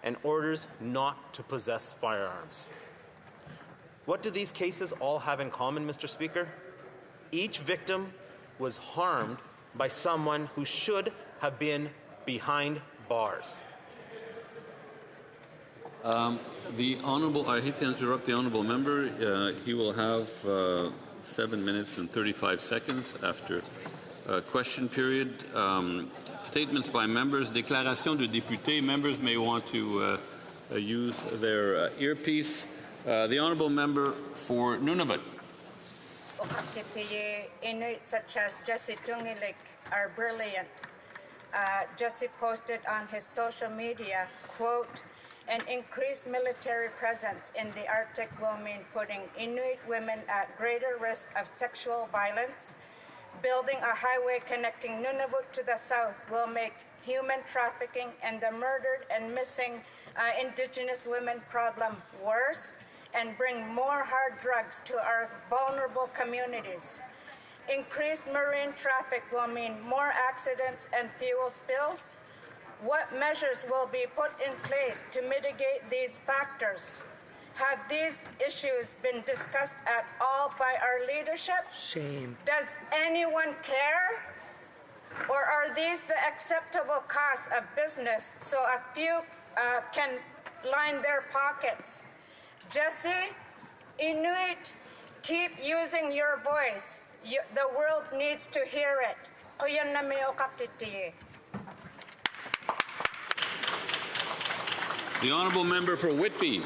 and orders not to possess firearms. What do these cases all have in common, Mr. Speaker? Each victim was harmed by someone who should have been behind bars. The Honourable, I hate to interrupt the Honourable Member. He will have 7 minutes and 35 seconds after question period. Statements by members, déclaration de députés. Members may want to use their earpiece. The Honourable Member for Nunavut. Inuit such as Jesse Tungilik are brilliant. Jesse posted on his social media, quote, "An increased military presence in the Arctic will mean putting Inuit women at greater risk of sexual violence. Building a highway connecting Nunavut to the south will make human trafficking and the murdered and missing Indigenous women problem worse and bring more hard drugs to our vulnerable communities. Increased marine traffic will mean more accidents and fuel spills. What measures will be put in place to mitigate these factors? Have these issues been discussed at all by our leadership? Shame. Does anyone care? Or are these the acceptable costs of business so a few can line their pockets? Jesse, Inuit, keep using your voice. The world needs to hear it. The Honourable Member for Whitby.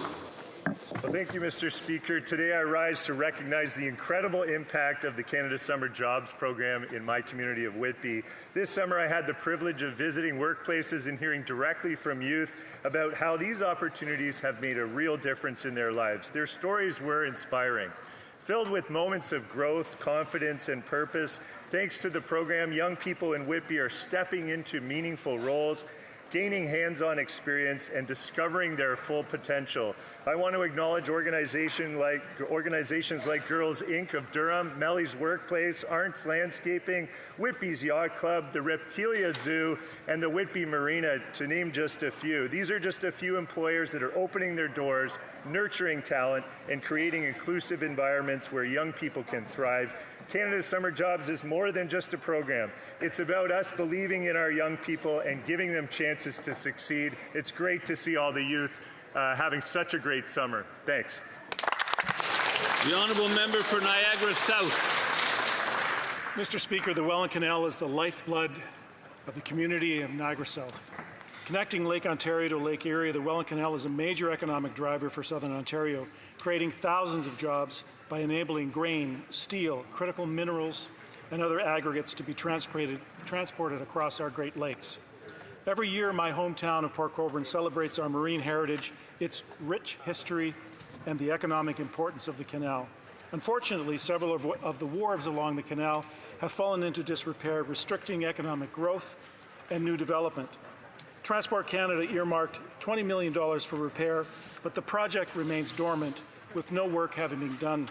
Well, thank you, Mr. Speaker. Today I rise to recognize the incredible impact of the Canada Summer Jobs Program in my community of Whitby. This summer I had the privilege of visiting workplaces and hearing directly from youth about how these opportunities have made a real difference in their lives. Their stories were inspiring. Filled with moments of growth, confidence, and purpose, thanks to the program, young people in Whitby are stepping into meaningful roles, gaining hands-on experience, and discovering their full potential. I want to acknowledge organizations like Girls Inc. of Durham, Melly's Workplace, Arndt's Landscaping, Whitby's Yacht Club, the Reptilia Zoo, and the Whitby Marina, to name just a few. These are just a few employers that are opening their doors, nurturing talent, and creating inclusive environments where young people can thrive. Canada's Summer Jobs is more than just a program. It's about us believing in our young people and giving them chances to succeed. It's great to see all the youth having such a great summer. Thanks. The Honourable Member for Niagara South. Mr. Speaker, the Welland Canal is the lifeblood of the community of Niagara South. Connecting Lake Ontario to Lake Erie, the Welland Canal is a major economic driver for Southern Ontario, creating thousands of jobs by enabling grain, steel, critical minerals, and other aggregates to be transported across our Great Lakes. Every year, my hometown of Port Colborne celebrates our marine heritage, its rich history, and the economic importance of the canal. Unfortunately, several of the wharves along the canal have fallen into disrepair, restricting economic growth and new development. Transport Canada earmarked $20 million for repair, but the project remains dormant, with no work having been done,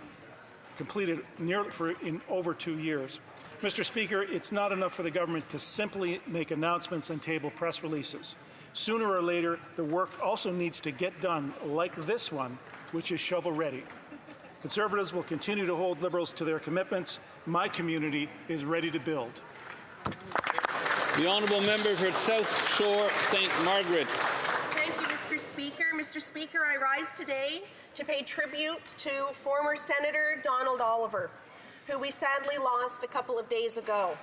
completed in over 2 years. Mr. Speaker, it's not enough for the government to simply make announcements and table press releases. Sooner or later, the work also needs to get done, like this one, which is shovel-ready. Conservatives will continue to hold Liberals to their commitments. My community is ready to build. The Honourable Member for South Shore St. Margaret's. Thank you, Mr. Speaker. Mr. Speaker, I rise today to pay tribute to former Senator Donald Oliver, who we sadly lost a couple of days ago.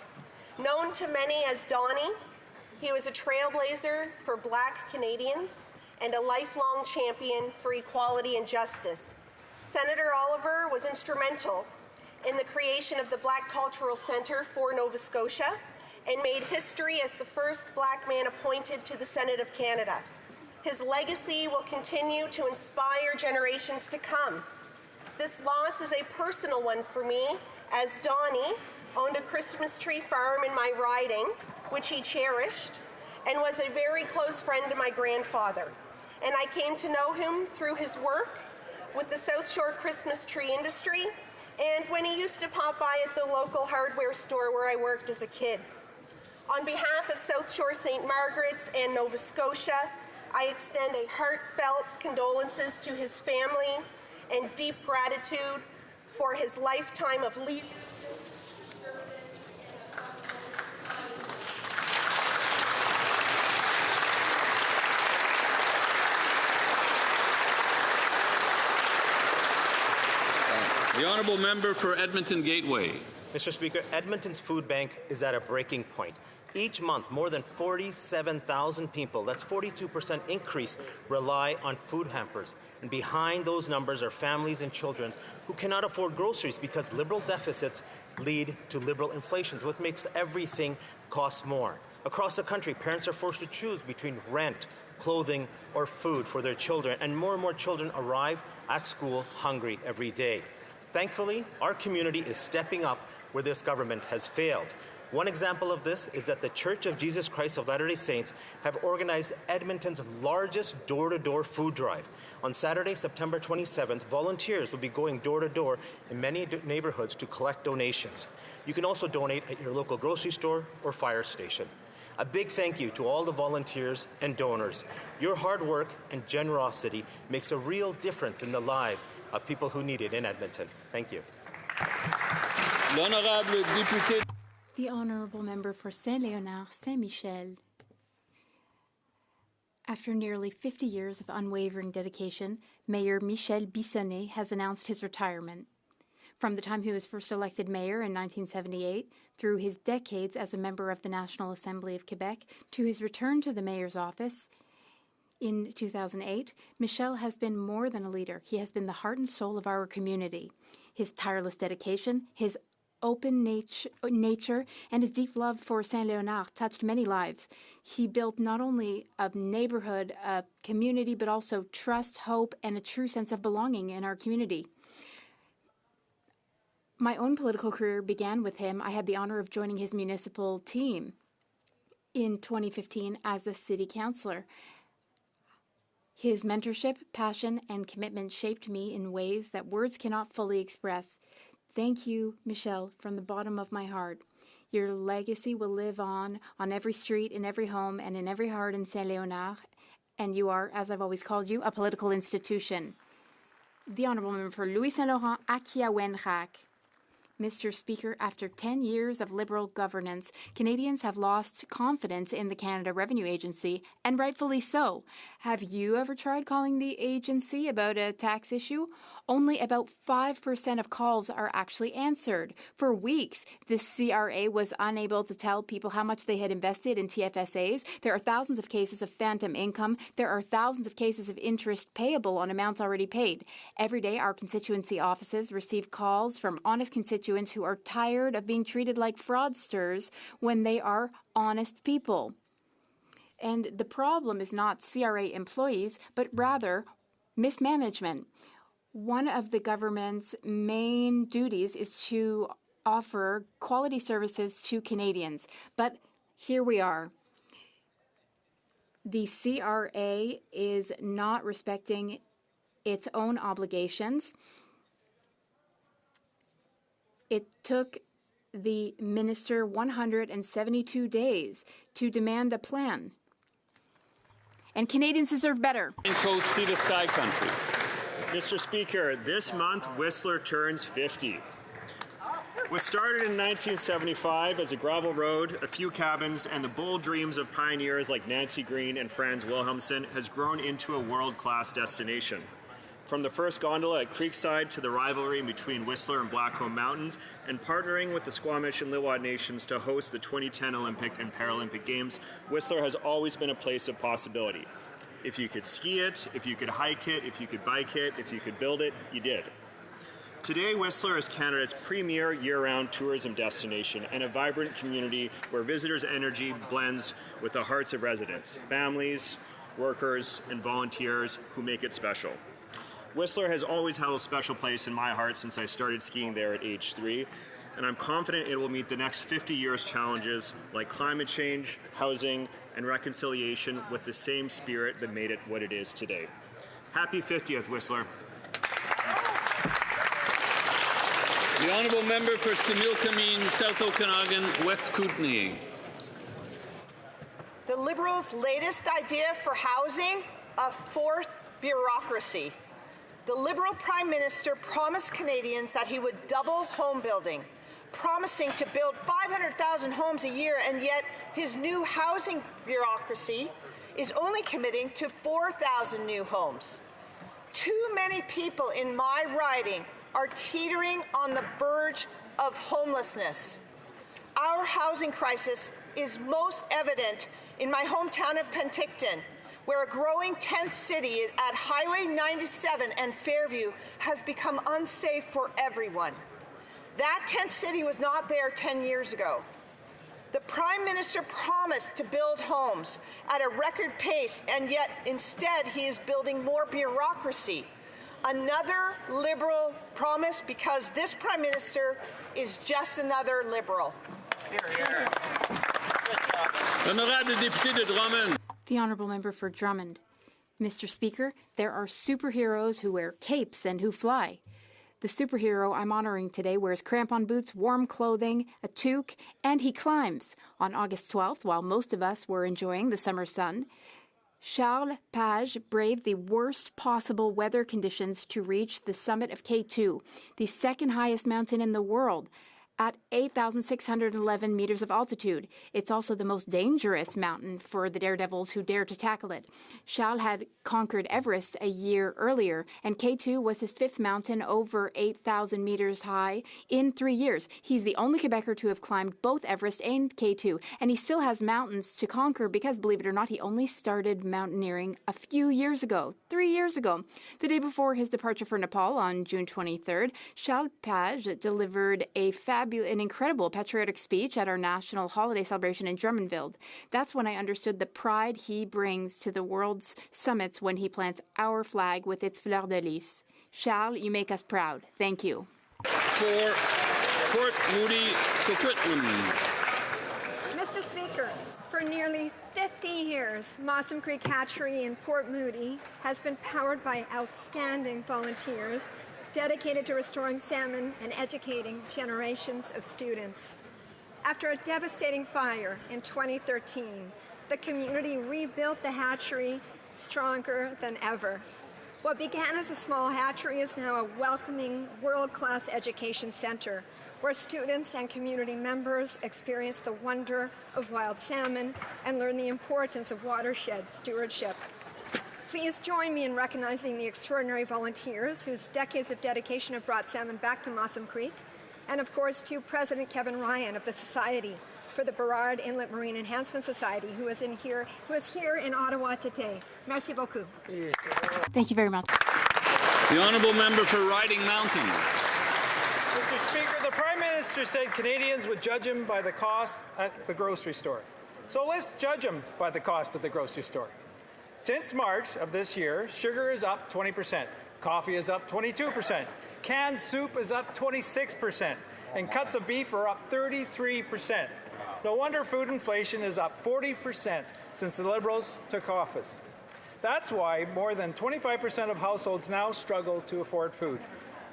Known to many as Donnie, he was a trailblazer for Black Canadians and a lifelong champion for equality and justice. Senator Oliver was instrumental in the creation of the Black Cultural Centre for Nova Scotia and made history as the first Black man appointed to the Senate of Canada. His legacy will continue to inspire generations to come. This loss is a personal one for me, as Donnie owned a Christmas tree farm in my riding, which he cherished, and was a very close friend to my grandfather. And I came to know him through his work with the South Shore Christmas tree industry, and when he used to pop by at the local hardware store where I worked as a kid. On behalf of South Shore St. Margaret's and Nova Scotia, I extend a heartfelt condolences to his family and deep gratitude for his lifetime of leadership. The honourable member for Edmonton Gateway. Mr. Speaker, Edmonton's food bank is at a breaking point. Each month, more than 47,000 people, that's 42% increase, rely on food hampers. And behind those numbers are families and children who cannot afford groceries because liberal deficits lead to liberal inflation, which makes everything cost more. Across the country, parents are forced to choose between rent, clothing, or food for their children, and more children arrive at school hungry every day. Thankfully, our community is stepping up where this government has failed. One example of this is that the Church of Jesus Christ of Latter-day Saints have organized Edmonton's largest door-to-door food drive. On Saturday, September 27th, volunteers will be going door-to-door in many neighborhoods to collect donations. You can also donate at your local grocery store or fire station. A big thank you to all the volunteers and donors. Your hard work and generosity makes a real difference in the lives of people who need it in Edmonton. Thank you. L'honorable député. The honourable member for Saint-Léonard, Saint-Michel. After nearly 50 years of unwavering dedication, Mayor Michel Bissonnet has announced his retirement. From the time he was first elected mayor in 1978, through his decades as a member of the National Assembly of Quebec, to his return to the mayor's office in 2008, Michel has been more than a leader. He has been the heart and soul of our community. His tireless dedication, his open nature, and his deep love for Saint-Léonard touched many lives. He built not only a neighborhood, a community, but also trust, hope, and a true sense of belonging in our community. My own political career began with him. I had the honor of joining his municipal team in 2015 as a city councillor. His mentorship, passion, and commitment shaped me in ways that words cannot fully express. Thank you, Michel, from the bottom of my heart. Your legacy will live on every street, in every home, and in every heart in Saint-Léonard, and you are, as I've always called you, a political institution. The Honourable Member for Louis Saint-Laurent, Akiawenrak. Mr. Speaker, after 10 years of Liberal governance, Canadians have lost confidence in the Canada Revenue Agency, and rightfully so. Have you ever tried calling the agency about a tax issue? Only about 5% of calls are actually answered. For weeks, the CRA was unable to tell people how much they had invested in TFSAs. There are thousands of cases of phantom income. There are thousands of cases of interest payable on amounts already paid. Every day, our constituency offices receive calls from honest constituents who are tired of being treated like fraudsters when they are honest people. And the problem is not CRA employees, but rather mismanagement. One of the government's main duties is to offer quality services to Canadians. But here we are. The CRA is not respecting its own obligations. It took the minister 172 days to demand a plan. And Canadians deserve better. Coast Sea to Sky Country. Mr. Speaker, this month Whistler turns 50. What started in 1975 as a gravel road, a few cabins, and the bold dreams of pioneers like Nancy Green and Franz Wilhelmsen has grown into a world-class destination. From the first gondola at Creekside to the rivalry between Whistler and Blackcomb Mountains, and partnering with the Squamish and Lilwat Nations to host the 2010 Olympic and Paralympic Games, Whistler has always been a place of possibility. If you could ski it, if you could hike it, if you could bike it, if you could build it, you did. Today, Whistler is Canada's premier year-round tourism destination and a vibrant community where visitors' energy blends with the hearts of residents, families, workers, and volunteers who make it special. Whistler has always held a special place in my heart since I started skiing there at age 3, and I'm confident it will meet the next 50 years' challenges like climate change, housing, and reconciliation with the same spirit that made it what it is today. Happy 50th, Whistler. The Honourable Member for Similkameen, South Okanagan, West Kootenay. The Liberals' latest idea for housing, a fourth bureaucracy. The Liberal Prime Minister promised Canadians that he would double home building, promising to build 500,000 homes a year, and yet his new housing bureaucracy is only committing to 4,000 new homes. Too many people in my riding are teetering on the verge of homelessness. Our housing crisis is most evident in my hometown of Penticton, where a growing tent city at Highway 97 and Fairview has become unsafe for everyone. That tent city was not there 10 years ago. The Prime Minister promised to build homes at a record pace, and yet instead he is building more bureaucracy. Another Liberal promise, because this Prime Minister is just another Liberal. Honorable député de Drummond. The Honourable Member for Drummond. Mr. Speaker, there are superheroes who wear capes and who fly. The superhero I'm honouring today wears crampon boots, warm clothing, a toque, and he climbs. On August 12th, while most of us were enjoying the summer sun, Charles Page braved the worst possible weather conditions to reach the summit of K2, the second highest mountain in the world, at 8,611 meters of altitude. It's also the most dangerous mountain for the daredevils who dare to tackle it. Charles had conquered Everest a year earlier, and K2 was his fifth mountain over 8,000 meters high in 3 years. He's the only Quebecer to have climbed both Everest and K2, and he still has mountains to conquer because, believe it or not, he only started mountaineering a few years ago, 3 years ago. The day before his departure for Nepal on June 23rd, Charles Page delivered an incredible patriotic speech at our national holiday celebration in Drummondville. That's when I understood the pride he brings to the world's summits when he plants our flag with its fleur de lis. Charles, you make us proud. Thank you. For Port Moody Coquitlam. Mr. Speaker, for nearly 50 years, Mossam Creek Hatchery in Port Moody has been powered by outstanding volunteers dedicated to restoring salmon and educating generations of students. After a devastating fire in 2013, the community rebuilt the hatchery stronger than ever. What began as a small hatchery is now a welcoming, world-class education center where students and community members experience the wonder of wild salmon and learn the importance of watershed stewardship. Please join me in recognizing the extraordinary volunteers whose decades of dedication have brought salmon back to Mossam Creek, and of course to President Kevin Ryan of the Society for the Burrard Inlet Marine Enhancement Society, who is here in Ottawa today. Merci beaucoup. Thank you very much. The Honourable Member for Riding Mountain. Mr. Speaker, the Prime Minister said Canadians would judge him by the cost at the grocery store. So let's judge him by the cost at the grocery store. Since March of this year, sugar is up 20%, coffee is up 22%, canned soup is up 26%, and cuts of beef are up 33%. No wonder food inflation is up 40% since the Liberals took office. That's why more than 25% of households now struggle to afford food.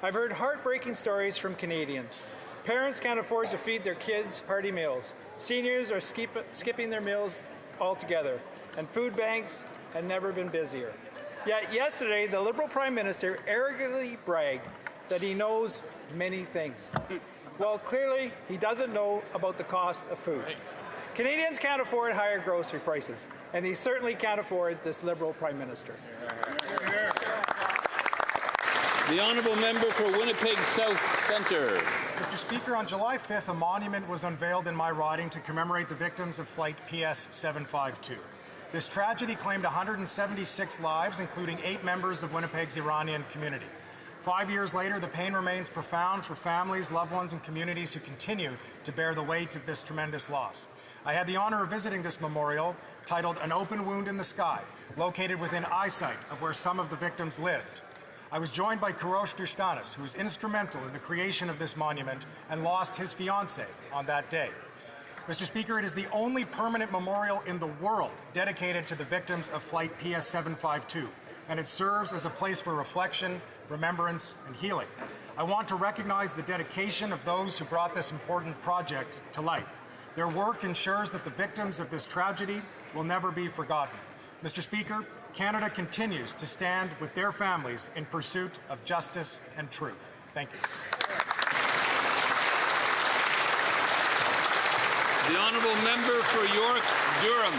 I've heard heartbreaking stories from Canadians. Parents can't afford to feed their kids hearty meals. Seniors are skipping their meals altogether, and food banks had never been busier. Yet yesterday, the Liberal Prime Minister arrogantly bragged that he knows many things. Well, clearly, he doesn't know about the cost of food. Canadians can't afford higher grocery prices, and they certainly can't afford this Liberal Prime Minister. The Honourable Member for Winnipeg South Centre. Mr. Speaker, on July 5th, a monument was unveiled in my riding to commemorate the victims of Flight PS 752. This tragedy claimed 176 lives, including 8 members of Winnipeg's Iranian community. 5 years later, the pain remains profound for families, loved ones, and communities who continue to bear the weight of this tremendous loss. I had the honor of visiting this memorial, titled An Open Wound in the Sky, located within eyesight of where some of the victims lived. I was joined by Kurosh Dushtanis, who was instrumental in the creation of this monument and lost his fiancée on that day. Mr. Speaker, it is the only permanent memorial in the world dedicated to the victims of Flight PS 752, and it serves as a place for reflection, remembrance, and healing. I want to recognize the dedication of those who brought this important project to life. Their work ensures that the victims of this tragedy will never be forgotten. Mr. Speaker, Canada continues to stand with their families in pursuit of justice and truth. Thank you. The honourable member for York Durham.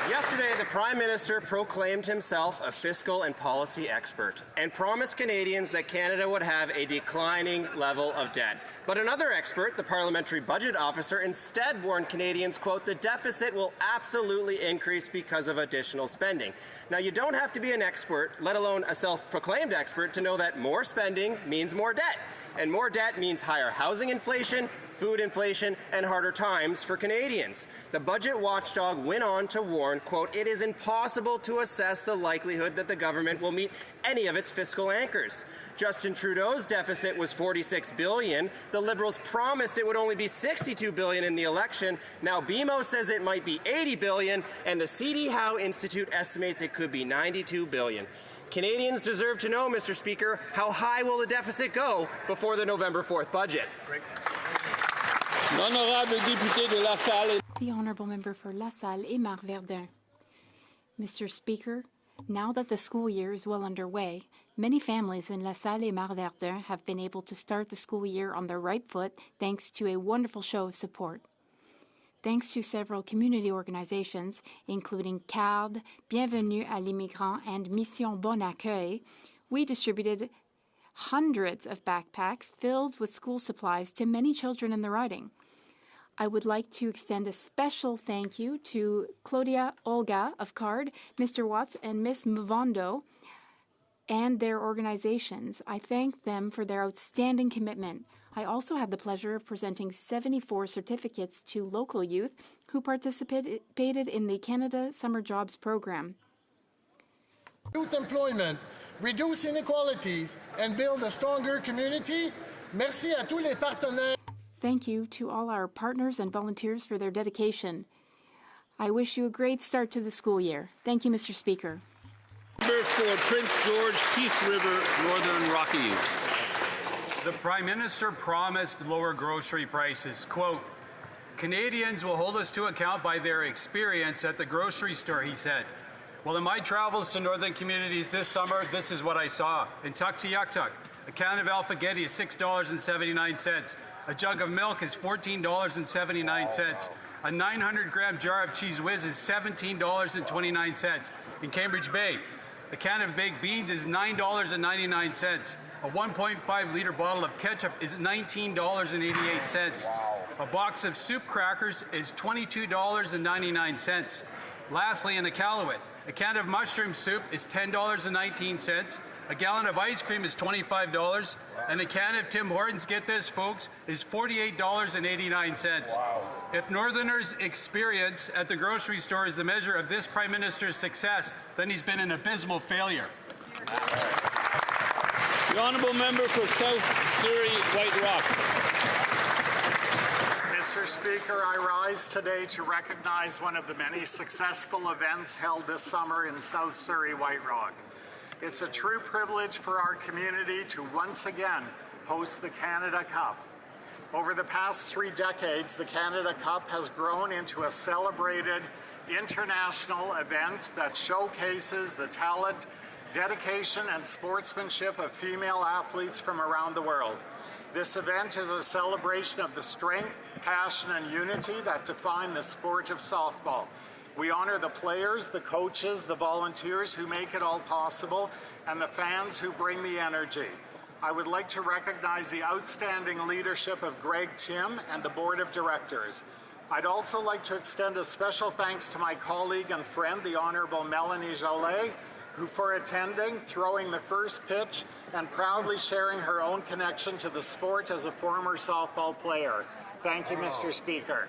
Yesterday, the Prime Minister proclaimed himself a fiscal and policy expert and promised Canadians that Canada would have a declining level of debt. But another expert, the Parliamentary Budget Officer, instead warned Canadians, quote, the deficit will absolutely increase because of additional spending. Now, you don't have to be an expert, let alone a self-proclaimed expert, to know that more spending means more debt. And more debt means higher housing inflation, food inflation, and harder times for Canadians. The budget watchdog went on to warn, quote, it is impossible to assess the likelihood that the government will meet any of its fiscal anchors. Justin Trudeau's deficit was $46 billion. The Liberals promised it would only be $62 billion in the election. Now BMO says it might be $80 billion, and the C.D. Howe Institute estimates it could be $92 billion. Canadians deserve to know, Mr. Speaker, how high will the deficit go before the November 4th budget? The Honourable Member for La Salle et Marc-Verdun. Mr. Speaker, now that the school year is well underway, many families in La Salle et Marc-Verdun have been able to start the school year on the right foot thanks to a wonderful show of support. Thanks to several community organizations, including CARD, Bienvenue à l'Immigrant, and Mission Bon Accueil, we distributed hundreds of backpacks filled with school supplies to many children in the riding. I would like to extend a special thank you to Claudia Olga of CARD, Mr. Watts, and Ms. Mvondo, and their organizations. I thank them for their outstanding commitment. I also had the pleasure of presenting 74 certificates to local youth who participated in the Canada Summer Jobs Program. Youth employment, reduce inequalities, and build a stronger community. Merci à tous les partenaires. Thank you to all our partners and volunteers for their dedication. I wish you a great start to the school year. Thank you, Mr. Speaker. Member for Prince George, Peace River, Northern Rockies. The Prime Minister promised lower grocery prices. Quote, Canadians will hold us to account by their experience at the grocery store, he said. Well, in my travels to northern communities this summer, this is what I saw. In Tuktoyaktuk, a can of Alphagetti is $6.79. A jug of milk is $14.79. A 900-gram jar of Cheese Whiz is $17.29. In Cambridge Bay, a can of baked beans is $9.99. A 1.5-liter bottle of ketchup is $19.88. A box of soup crackers is $22.99. Lastly, in Iqaluit, a can of mushroom soup is $10.19. A gallon of ice cream is $25, and a can of Tim Hortons, get this, folks, is $48.89. Wow. If Northerners' experience at the grocery store is the measure of this Prime Minister's success, then he's been an abysmal failure. The Honourable Member for South Surrey, White Rock. Mr. Speaker, I rise today to recognize one of the many successful events held this summer in South Surrey, White Rock. It's a true privilege for our community to once again host the Canada Cup. Over the past 3 decades, the Canada Cup has grown into a celebrated international event that showcases the talent, dedication, and sportsmanship of female athletes from around the world. This event is a celebration of the strength, passion, and unity that define the sport of softball. We honor the players, the coaches, the volunteers who make it all possible, and the fans who bring the energy. I would like to recognize the outstanding leadership of Greg Tim and the Board of Directors. I'd also like to extend a special thanks to my colleague and friend, the Honourable Melanie Jolet, who for attending, throwing the first pitch, and proudly sharing her own connection to the sport as a former softball player. Thank you, Mr. Speaker.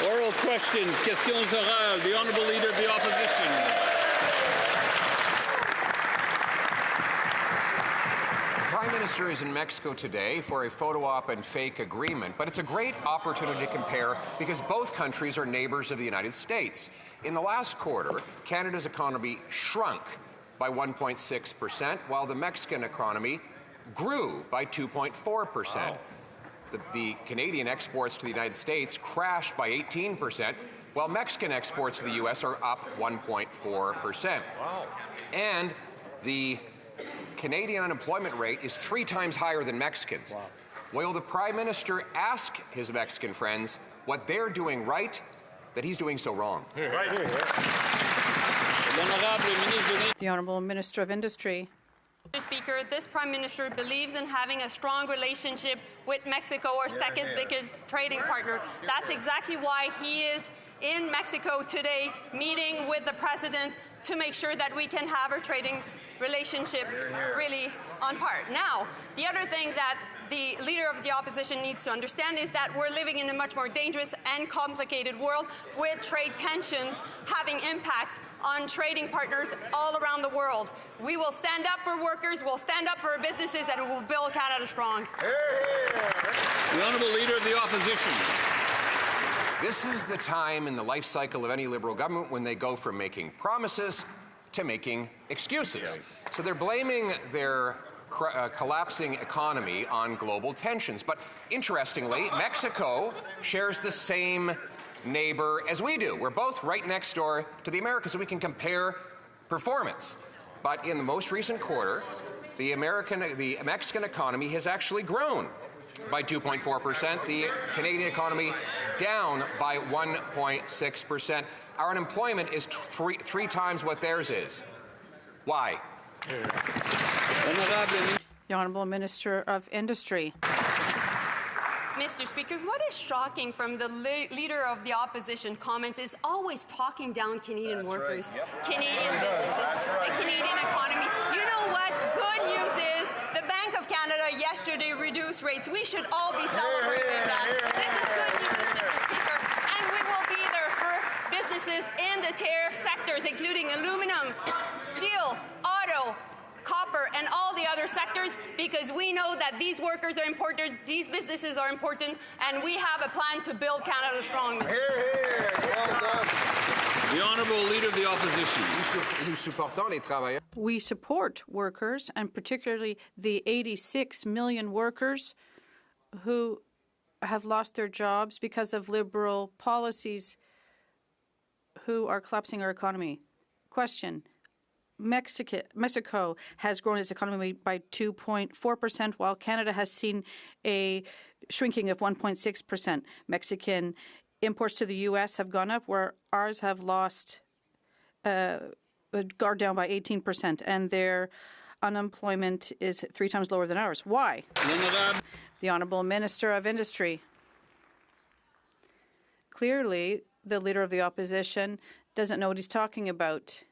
Oral questions, questions orales. The Honourable Leader of the Opposition. The Prime Minister is in Mexico today for a photo op and fake agreement, but it's a great opportunity to compare because both countries are neighbors of the United States. In the last quarter, Canada's economy shrunk by 1.6%, while the Mexican economy grew by 2.4%. Wow. The Canadian exports to the United States crashed by 18%, while Mexican exports to the U.S. are up 1.4%. Wow. And the Canadian unemployment rate is 3 times higher than Mexicans. Wow. Will the Prime Minister ask his Mexican friends what they're doing right that he's doing so wrong? Right. The Honourable Minister of Industry. Mr. Speaker, this Prime Minister believes in having a strong relationship with Mexico, our second biggest trading partner. That's exactly why he is in Mexico today, meeting with the President to make sure that we can have our trading relationship really on par. Now, the other thing that the Leader of the Opposition needs to understand is that we're living in a much more dangerous and complicated world with trade tensions having impacts on trading partners all around the world. We will stand up for workers, we'll stand up for our businesses, and we'll build Canada strong. The Honourable Leader of the Opposition. This is the time in the life cycle of any Liberal government when they go from making promises to making excuses. So they're blaming their collapsing economy on global tensions. But interestingly, Mexico shares the same neighbor as we do. We're both right next door to the Americas, so we can compare performance. But in the most recent quarter, the Mexican economy has actually grown by 2.4%. The Canadian economy down by 1.6%. Our unemployment is three times what theirs is. Why? The Honourable Minister of Industry. Mr. Speaker, what is shocking from the Leader of the Opposition comments is always talking down Canadian workers, Canadian businesses, the Canadian economy. You know what? Good news is the Bank of Canada yesterday reduced rates. We should all be celebrating that. This is good news, Mr. Speaker. And we will be there for businesses in the tariff sectors, including aluminum, steel, auto, copper, and all the other sectors, because we know that these workers are important, these businesses are important, and we have a plan to build Canada strong. The Honourable Leader of the Opposition. We support workers, and particularly the 86 million workers who have lost their jobs because of Liberal policies who are collapsing our economy. Question. Mexico has grown its economy by 2.4%, while Canada has seen a shrinking of 1.6%. Mexican imports to the U.S. have gone up, where ours have lost, gone down by 18%, and their unemployment is 3 times lower than ours. Why? The Honourable Minister of Industry. Clearly, the Leader of the Opposition doesn't know what he's talking about.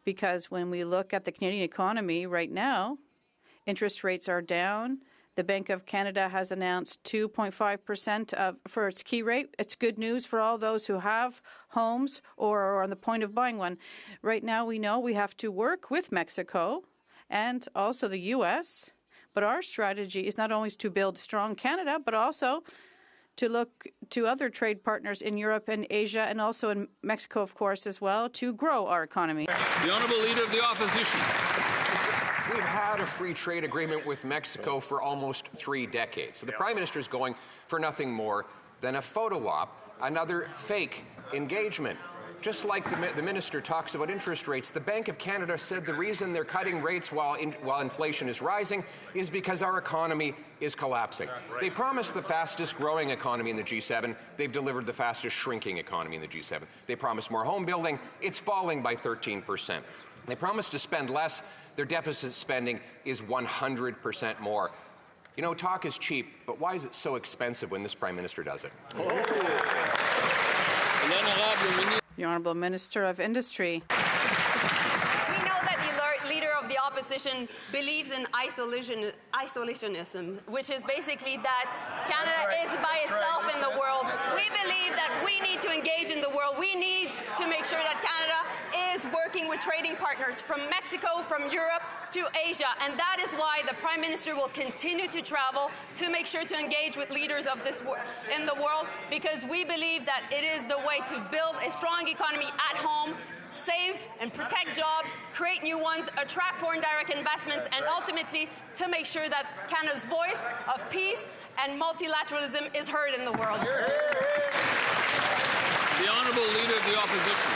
Because when we look at the Canadian economy right now, interest rates are down. The Bank of Canada has announced 2.5% for its key rate. It's good news for all those who have homes or are on the point of buying one. Right now, we know we have to work with Mexico and also the U.S., but our strategy is not only to build strong Canada, but also to look to other trade partners in Europe and Asia, and also in Mexico, of course, as well, to grow our economy. The Honourable Leader of the Opposition. We've had a free trade agreement with Mexico for almost 3 decades. So the Prime Minister is going for nothing more than a photo op, another fake engagement. Just like the Minister talks about interest rates, the Bank of Canada said the reason they're cutting rates while inflation is rising is because our economy is collapsing. They promised the fastest growing economy in the G7. They've delivered the fastest shrinking economy in the G7. They promised more home building. It's falling by 13%. They promised to spend less. Their deficit spending is 100% more. You know, talk is cheap, but why is it so expensive when this Prime Minister does it? The Honourable Minister of Industry. We know that the Leader of the Opposition believes in isolationism, which is basically that Canada is by itself in the world. We believe that we need to engage in the world. We need to make sure that Canada is working with trading partners from Mexico, from Europe to Asia, and that is why the Prime Minister will continue to travel to make sure to engage with leaders of this in the world, because we believe that it is the way to build a strong economy at home, save and protect jobs, create new ones, attract foreign direct investments, and ultimately to make sure that Canada's voice of peace and multilateralism is heard in the world. The Honourable Leader of the Opposition.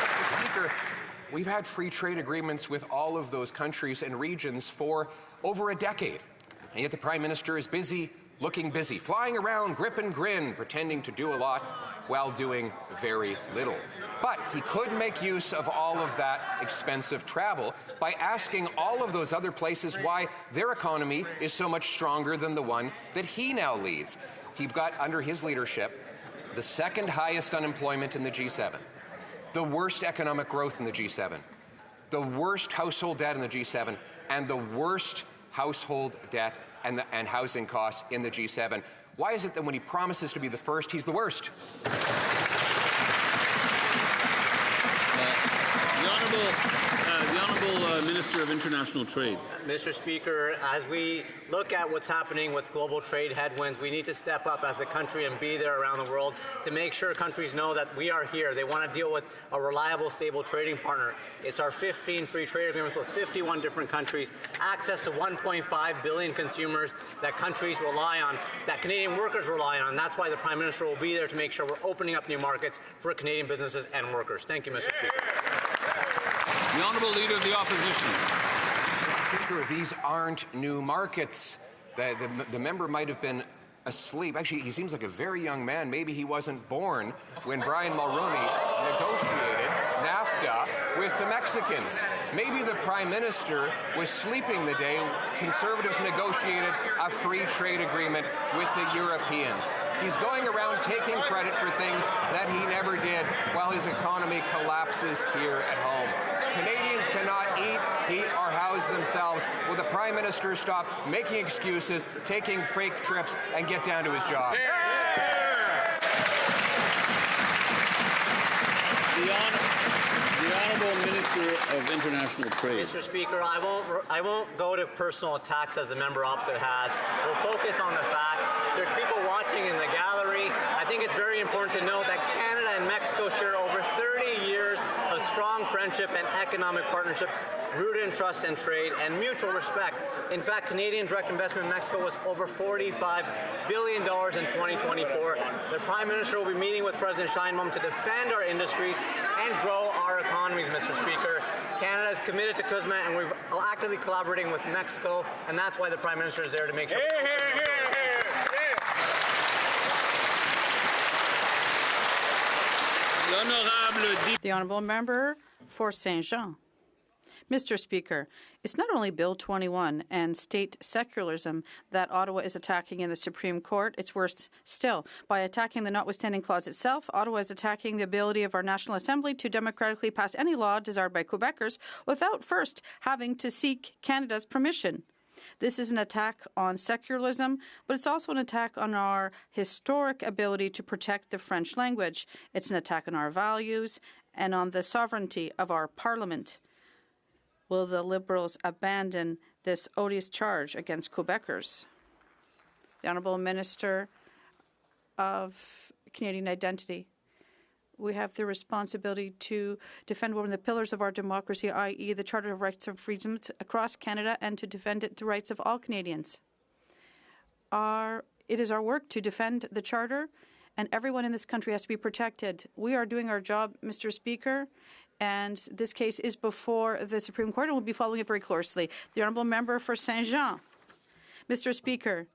Mr. Speaker, we've had free trade agreements with all of those countries and regions for over a decade. And yet the Prime Minister is busy, looking busy, flying around, grip and grin, pretending to do a lot while doing very little. But he could make use of all of that expensive travel by asking all of those other places why their economy is so much stronger than the one that he now leads. He's got, under his leadership, the second highest unemployment in the G7, the worst economic growth in the G7, the worst household debt in the G7, and the worst household debt and housing costs in the G7. Why is it that when he promises to be the first, he's the worst? The Honourable Minister of International Trade. Mr. Speaker, as we look at what's happening with global trade headwinds, we need to step up as a country and be there around the world to make sure countries know that we are here. They want to deal with a reliable, stable trading partner. It's our 15 free trade agreements with 51 different countries, access to 1.5 billion consumers that countries rely on, that Canadian workers rely on. And that's why the Prime Minister will be there to make sure we're opening up new markets for Canadian businesses and workers. Thank you, Mr. Speaker. The Honourable Leader of the Opposition. Speaker, these aren't new markets. The member might have been asleep. Actually, he seems like a very young man. Maybe he wasn't born when Brian Mulroney negotiated NAFTA with the Mexicans. Maybe the Prime Minister was sleeping the day Conservatives negotiated a free trade agreement with the Europeans. He's going around taking credit for things that he never did while his economy collapses here at home. Canadians cannot eat, heat, or house themselves. Will the Prime Minister stop making excuses, taking fake trips, and get down to his job? The Honourable Minister of International Trade. Mr. Speaker, I won't go to personal attacks as the member opposite has. We'll focus on the facts. There's people watching in the gallery. I think it's very important to note that Canada and Mexico share over 30 years of strong friendship and economic partnerships rooted in trust and trade and mutual respect. In fact, Canadian direct investment in Mexico was over $45 billion in 2024. The Prime Minister will be meeting with President Sheinbaum to defend our industries and grow our economies, Mr. Speaker. Canada is committed to CUSMA, and we're actively collaborating with Mexico, and that's why the Prime Minister is there to make sure. The Honourable Member for Saint Jean. Mr. Speaker, it's not only Bill 21 and state secularism that Ottawa is attacking in the Supreme Court. It's worse still. By attacking the notwithstanding clause itself, Ottawa is attacking the ability of our National Assembly to democratically pass any law desired by Quebecers without first having to seek Canada's permission. This is an attack on secularism, but it's also an attack on our historic ability to protect the French language. It's an attack on our values and on the sovereignty of our Parliament. Will the Liberals abandon this odious charge against Quebecers? The Honourable Minister of Canadian Identity. We have the responsibility to defend one of the pillars of our democracy, i.e. the Charter of Rights and Freedoms across Canada, and to defend the rights of all Canadians. It is our work to defend the Charter, and everyone in this country has to be protected. We are doing our job, Mr. Speaker, and this case is before the Supreme Court, and we'll be following it very closely. The Honourable Member for Saint Jean. Mr. Speaker,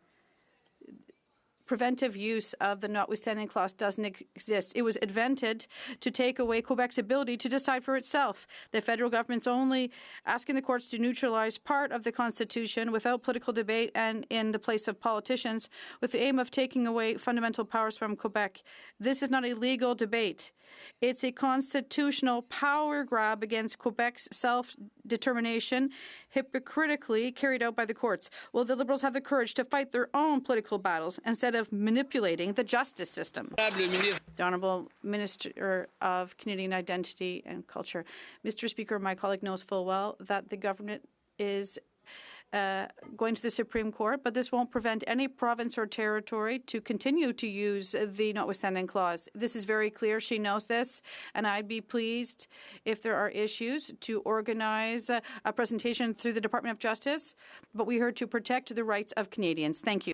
preventive use of the notwithstanding clause doesn't exist. It was invented to take away Quebec's ability to decide for itself. The federal government's only asking the courts to neutralize part of the Constitution without political debate and in the place of politicians with the aim of taking away fundamental powers from Quebec. This is not a legal debate. It's a constitutional power grab against Quebec's self-determination, hypocritically carried out by the courts. Will the Liberals have the courage to fight their own political battles instead of manipulating the justice system? The Honourable Minister of Canadian Identity and Culture. Mr. Speaker, my colleague knows full well that the government is going to the Supreme Court, but this won't prevent any province or territory to continue to use the notwithstanding clause. This is very clear. She knows this, and I'd be pleased if there are issues to organize a presentation through the Department of Justice, but we're here to protect the rights of Canadians. Thank you.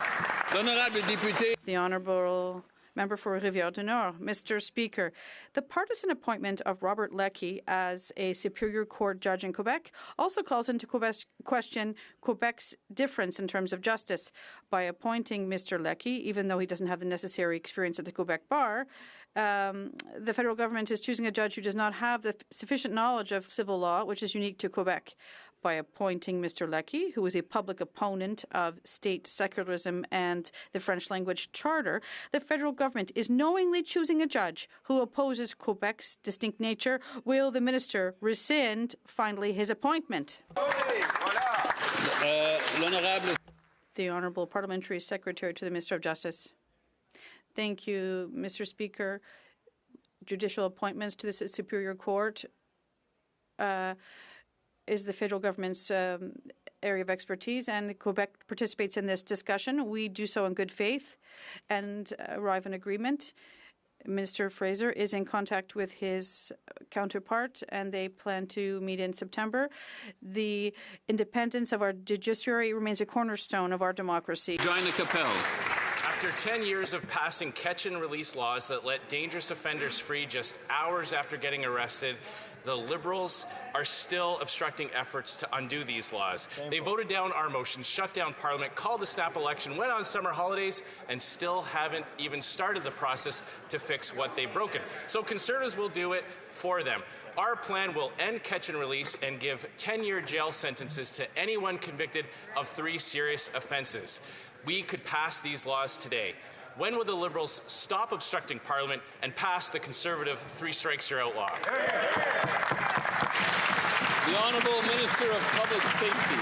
The Honourable Member for Rivière-du-Nord. Mr. Speaker, the partisan appointment of Robert Leckie as a Superior Court judge in Quebec also calls into question Quebec's difference in terms of justice. By appointing Mr. Leckie, even though he doesn't have the necessary experience at the Quebec bar, the federal government is choosing a judge who does not have the sufficient knowledge of civil law, which is unique to Quebec. By appointing Mr. Leckie, who is a public opponent of state secularism and the French language charter, the federal government is knowingly choosing a judge who opposes Quebec's distinct nature. Will the minister rescind, finally, his appointment? The Honourable Parliamentary Secretary to the Minister of Justice. Thank you, Mr. Speaker. Judicial appointments to the Superior Court is the federal government's area of expertise, and Quebec participates in this discussion. We do so in good faith and arrive in agreement. Minister Fraser is in contact with his counterpart, and they plan to meet in September. The independence of our judiciary remains a cornerstone of our democracy. Join the Capel. After 10 years of passing catch-and-release laws that let dangerous offenders free just hours after getting arrested, the Liberals are still obstructing efforts to undo these laws. They voted down our motion, shut down Parliament, called a snap election, went on summer holidays, and still haven't even started the process to fix what they've broken. So Conservatives will do it for them. Our plan will end catch and release and give 10-year jail sentences to anyone convicted of 3 serious offences. We could pass these laws today. When will the Liberals stop obstructing Parliament and pass the Conservative 3 strikes you're out law? The Honourable Minister of Public Safety.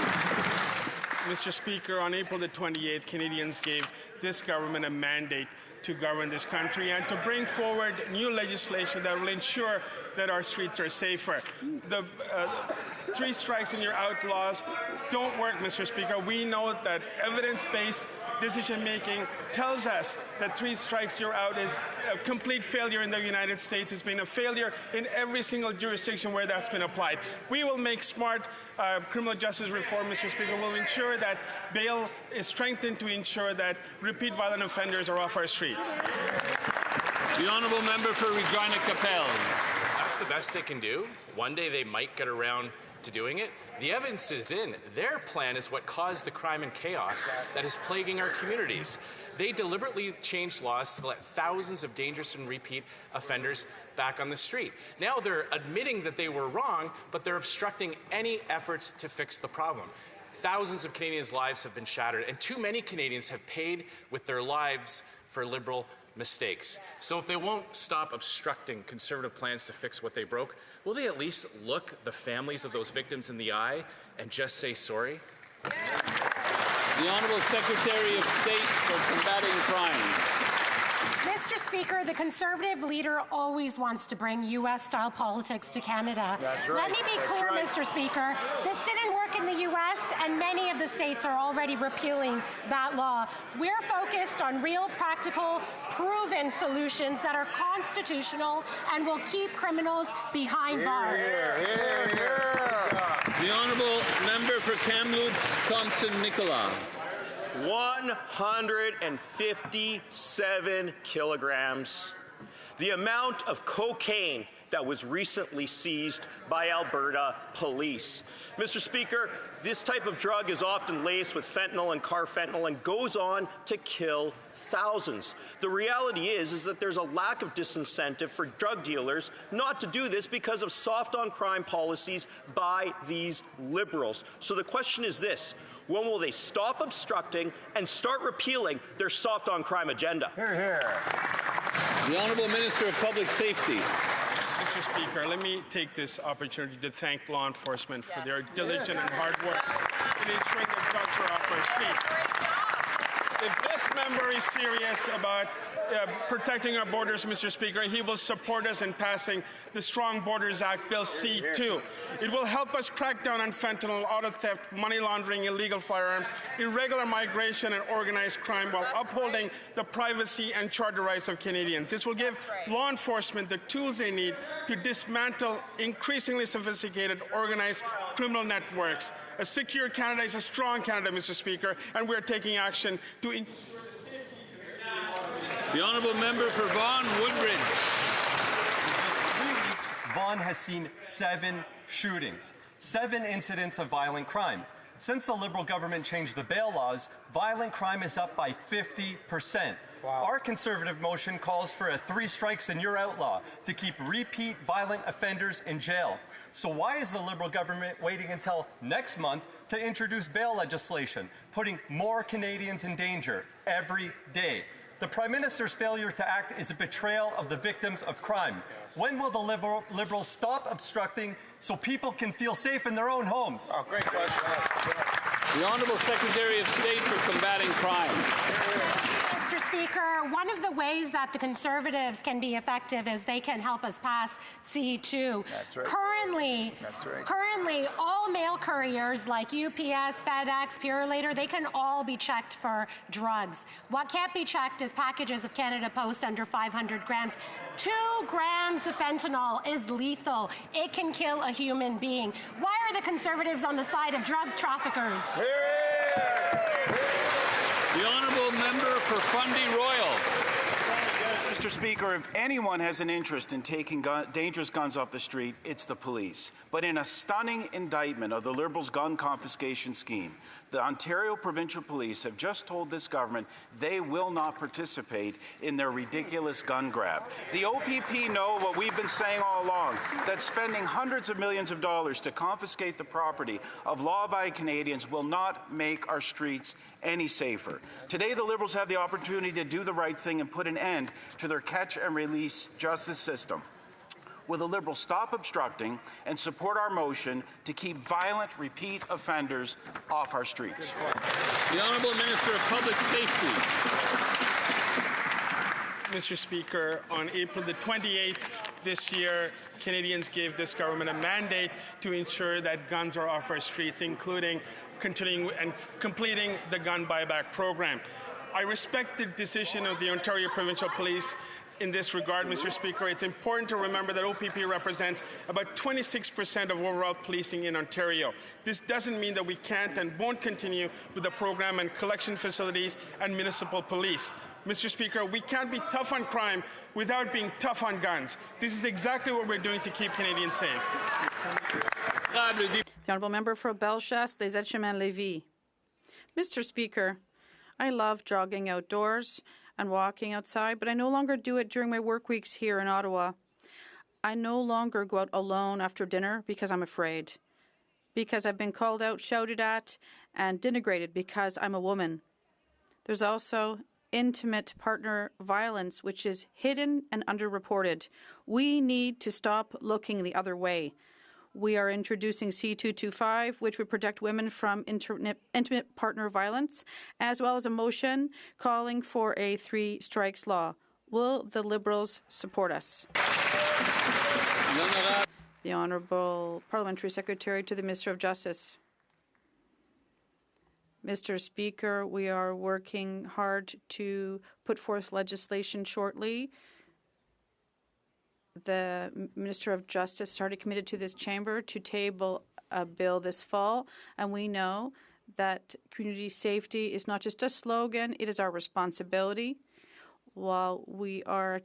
Mr. Speaker, on April the 28th, Canadians gave this government a mandate to govern this country and to bring forward new legislation that will ensure that our streets are safer. The 3 strikes and you're out laws don't work, Mr. Speaker. We know that evidence-based decision-making tells us that 3 strikes you're out is a complete failure in the United States. It's been a failure in every single jurisdiction where that's been applied. We will make smart criminal justice reform, Mr. Speaker. We'll ensure that bail is strengthened to ensure that repeat violent offenders are off our streets. The Honourable Member for Regina Capel. That's the best they can do. One day they might get around to doing it. The evidence is in. Their plan is what caused the crime and chaos that is plaguing our communities. They deliberately changed laws to let thousands of dangerous and repeat offenders back on the street. Now they're admitting that they were wrong, but they're obstructing any efforts to fix the problem. Thousands of Canadians' lives have been shattered, and too many Canadians have paid with their lives for Liberal mistakes. So if they won't stop obstructing Conservative plans to fix what they broke, will they at least look the families of those victims in the eye and just say sorry? The Honourable Secretary of State for Combating Crime. Mr. Speaker, the Conservative leader always wants to bring U.S.-style politics to Canada. That's right. Let me be clear, Mr. Speaker. This didn't work in the U.S., and many of the states are already repealing that law. We're focused on real, practical, proven solutions that are constitutional and will keep criminals behind bars. The Honourable Member for Kamloops, Thompson-Nicola. 157 kilograms. The amount of cocaine that was recently seized by Alberta police. Mr. Speaker, this type of drug is often laced with fentanyl and carfentanil and goes on to kill thousands. The reality is that there's a lack of disincentive for drug dealers not to do this because of soft on crime policies by these Liberals. So the question is this: when will they stop obstructing and start repealing their soft on crime agenda? Hear, hear. The Honourable Minister of Public Safety. Mr. Speaker, let me take this opportunity to thank law enforcement for their diligent and hard work in ensuring that drugs are off our street. If this member is serious about protecting our borders, Mr. Speaker, he will support us in passing the Strong Borders Act, Bill C-2. It will help us crack down on fentanyl, auto theft, money laundering, illegal firearms, irregular migration, and organized crime while upholding the privacy and charter rights of Canadians. This will give law enforcement the tools they need to dismantle increasingly sophisticated organized criminal networks. A secure Canada is a strong Canada, Mr. Speaker, and we're taking action to ensure The honourable member for Vaughan Woodbridge. In 3 weeks, Vaughan has seen 7 shootings, 7 incidents of violent crime. Since the Liberal government changed the bail laws, violent crime is up by 50%. Wow. Our Conservative motion calls for a 3 strikes and you're outlaw to keep repeat violent offenders in jail. So why is the Liberal government waiting until next month to introduce bail legislation, putting more Canadians in danger every day? The Prime Minister's failure to act is a betrayal of the victims of crime. When will the Liberals stop obstructing so people can feel safe in their own homes? Oh, great question. The Honourable Secretary of State for Combating Crime. Mr. Speaker, one of the ways that the Conservatives can be effective is they can help us pass C2. That's right. Currently, all mail couriers like UPS, FedEx, Purolator, they can all be checked for drugs. What can't be checked is packages of Canada Post under 500 grams. 2 grams of fentanyl is lethal. It can kill a human being. Why are the Conservatives on the side of drug traffickers? The honourable member for Fundy Royal. Mr. Speaker, if anyone has an interest in taking dangerous guns off the street, it's the police. But in a stunning indictment of the Liberals' gun confiscation scheme, the Ontario Provincial Police have just told this government they will not participate in their ridiculous gun grab. The OPP know what we've been saying all along, that spending hundreds of millions of dollars to confiscate the property of law-abiding Canadians will not make our streets any safer. Today, the Liberals have the opportunity to do the right thing and put an end to their catch-and-release justice system. Will the Liberals stop obstructing and support our motion to keep violent repeat offenders off our streets? The Honourable Minister of Public Safety. Mr. Speaker, on April the 28th this year, Canadians gave this government a mandate to ensure that guns are off our streets, including continuing and completing the gun buyback program. I respect the decision of the Ontario Provincial Police in this regard, Mr. Speaker. It's important to remember that OPP represents about 26% of overall policing in Ontario. This doesn't mean that we can't and won't continue with the program and collection facilities and municipal police. Mr. Speaker, we can't be tough on crime without being tough on guns. This is exactly what we're doing to keep Canadians safe. The honourable member for Bellechasse, Les Etchemins-Lévis. Mr. Speaker, I love jogging outdoors and walking outside, but I no longer do it during my work weeks here in Ottawa. I no longer go out alone after dinner because I'm afraid, because I've been called out, shouted at, and denigrated because I'm a woman. There's also intimate partner violence, which is hidden and underreported. We need to stop looking the other way. We are introducing C225, which would protect women from intimate partner violence, as well as a motion calling for a 3 strikes law. Will the Liberals support us? The Honourable Parliamentary Secretary to the Minister of Justice. Mr. Speaker, we are working hard to put forth legislation shortly. The Minister of Justice started committed to this chamber to table a bill this fall, and we know that community safety is not just a slogan, it is our responsibility. While we are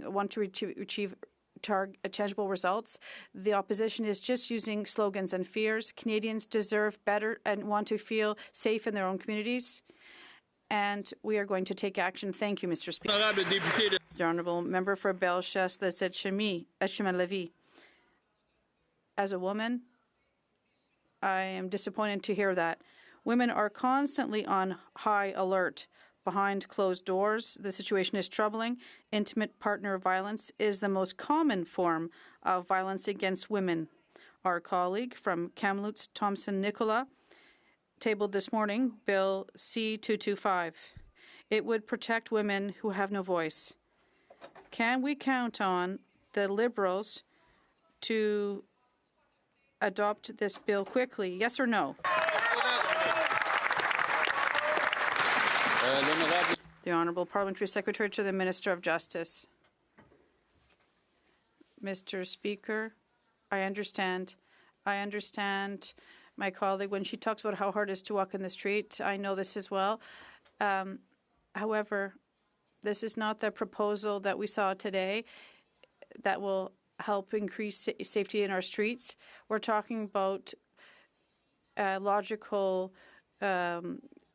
want to achieve tangible results, the opposition is just using slogans and fears. Canadians deserve better and want to feel safe in their own communities, and we are going to take action. Thank you, Mr. Speaker. The Honourable Member for Bellechasse, Les Etchemins-Lévis. As a woman, I am disappointed to hear that. Women are constantly on high alert. Behind closed doors, the situation is troubling. Intimate partner violence is the most common form of violence against women. Our colleague from Kamloops, Thompson Nicola, tabled this morning Bill C225. It would protect women who have no voice. Can we count on the Liberals to adopt this bill quickly? Yes or no? The Honourable Parliamentary Secretary to the Minister of Justice. Mr. Speaker, I understand my colleague when she talks about how hard it is to walk in the street. I know this as well. However, This is not the proposal that we saw today that will help increase safety in our streets. We're talking about logical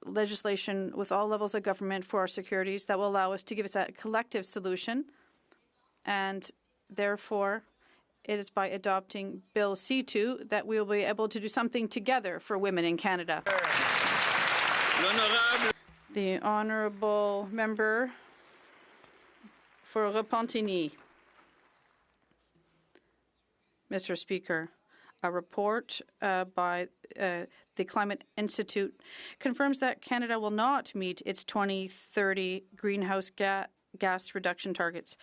legislation with all levels of government for our securities that will allow us to give us a collective solution. And therefore, it is by adopting Bill C2 that we will be able to do something together for women in Canada. The honourable member for Repentigny. Mr. Speaker, a report by the Climate Institute confirms that Canada will not meet its 2030 greenhouse gas reduction targets.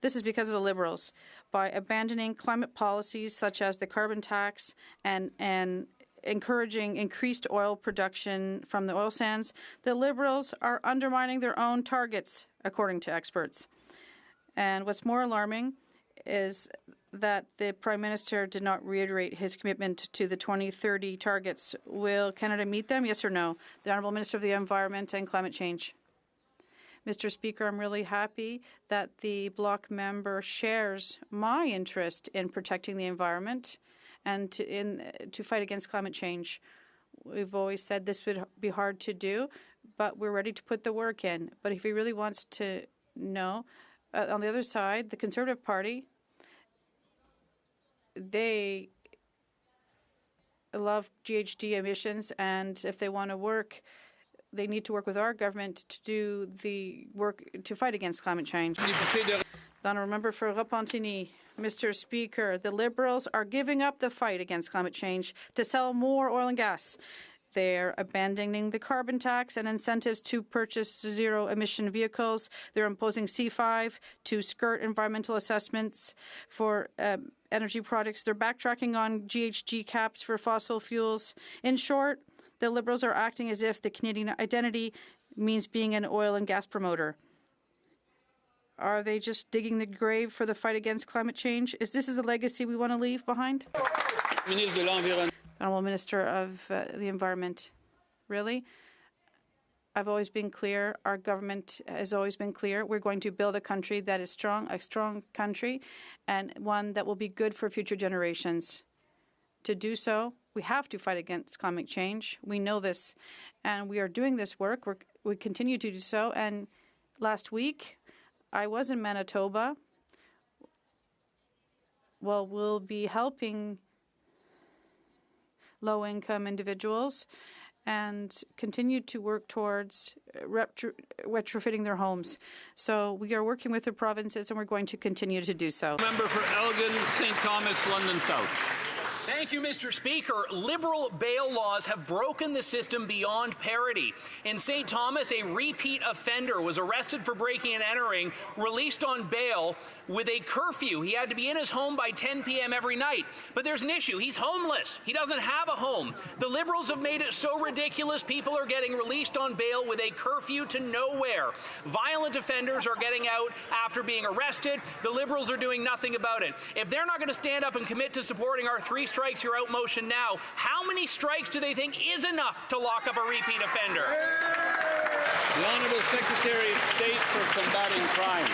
This is because of the Liberals. By abandoning climate policies such as the carbon tax and encouraging increased oil production from the oil sands, the Liberals are undermining their own targets, according to experts. And what's more alarming is that the Prime Minister did not reiterate his commitment to the 2030 targets. Will Canada meet them, yes or no? The Honourable Minister of the Environment and Climate Change. Mr. Speaker, I'm really happy that the Bloc member shares my interest in protecting the environment and to fight against climate change. We've always said this would be hard to do, but we're ready to put the work in. But if he really wants to know, on the other side, the Conservative Party, they love GHG emissions, and if they want to work, they need to work with our government to do the work to fight against climate change. The honourable member for Repentigny. Mr. Speaker, the Liberals are giving up the fight against climate change to sell more oil and gas. They're abandoning the carbon tax and incentives to purchase zero-emission vehicles. They're imposing C5 to skirt environmental assessments for energy products. They're backtracking on GHG caps for fossil fuels. In short, the Liberals are acting as if the Canadian identity means being an oil and gas promoter. Are they just digging the grave for the fight against climate change? Is this a legacy we want to leave behind? Honourable Minister of the Environment. Really? I've always been clear. Our government has always been clear. We're going to build a country that is strong, a strong country, and one that will be good for future generations. To do so, we have to fight against climate change. We know this, and we are doing this work. We continue to do so. And last week, I was in Manitoba. Well, we'll be helping low-income individuals and continue to work towards retrofitting their homes. So we are working with the provinces, and we're going to continue to do so. Member for Elgin, St. Thomas, London South. Thank you, Mr. Speaker. Liberal bail laws have broken the system beyond parity. In St. Thomas, a repeat offender was arrested for breaking and entering, released on bail with a curfew. He had to be in his home by 10 p.m. every night. But there's an issue. He's homeless. He doesn't have a home. The Liberals have made it so ridiculous people are getting released on bail with a curfew to nowhere. Violent offenders are getting out after being arrested. The Liberals are doing nothing about it. If they're not going to stand up and commit to supporting our 3 strikes, you're out motion now, how many strikes do they think is enough to lock up a repeat offender? The Honourable Secretary of State for Combating Crime.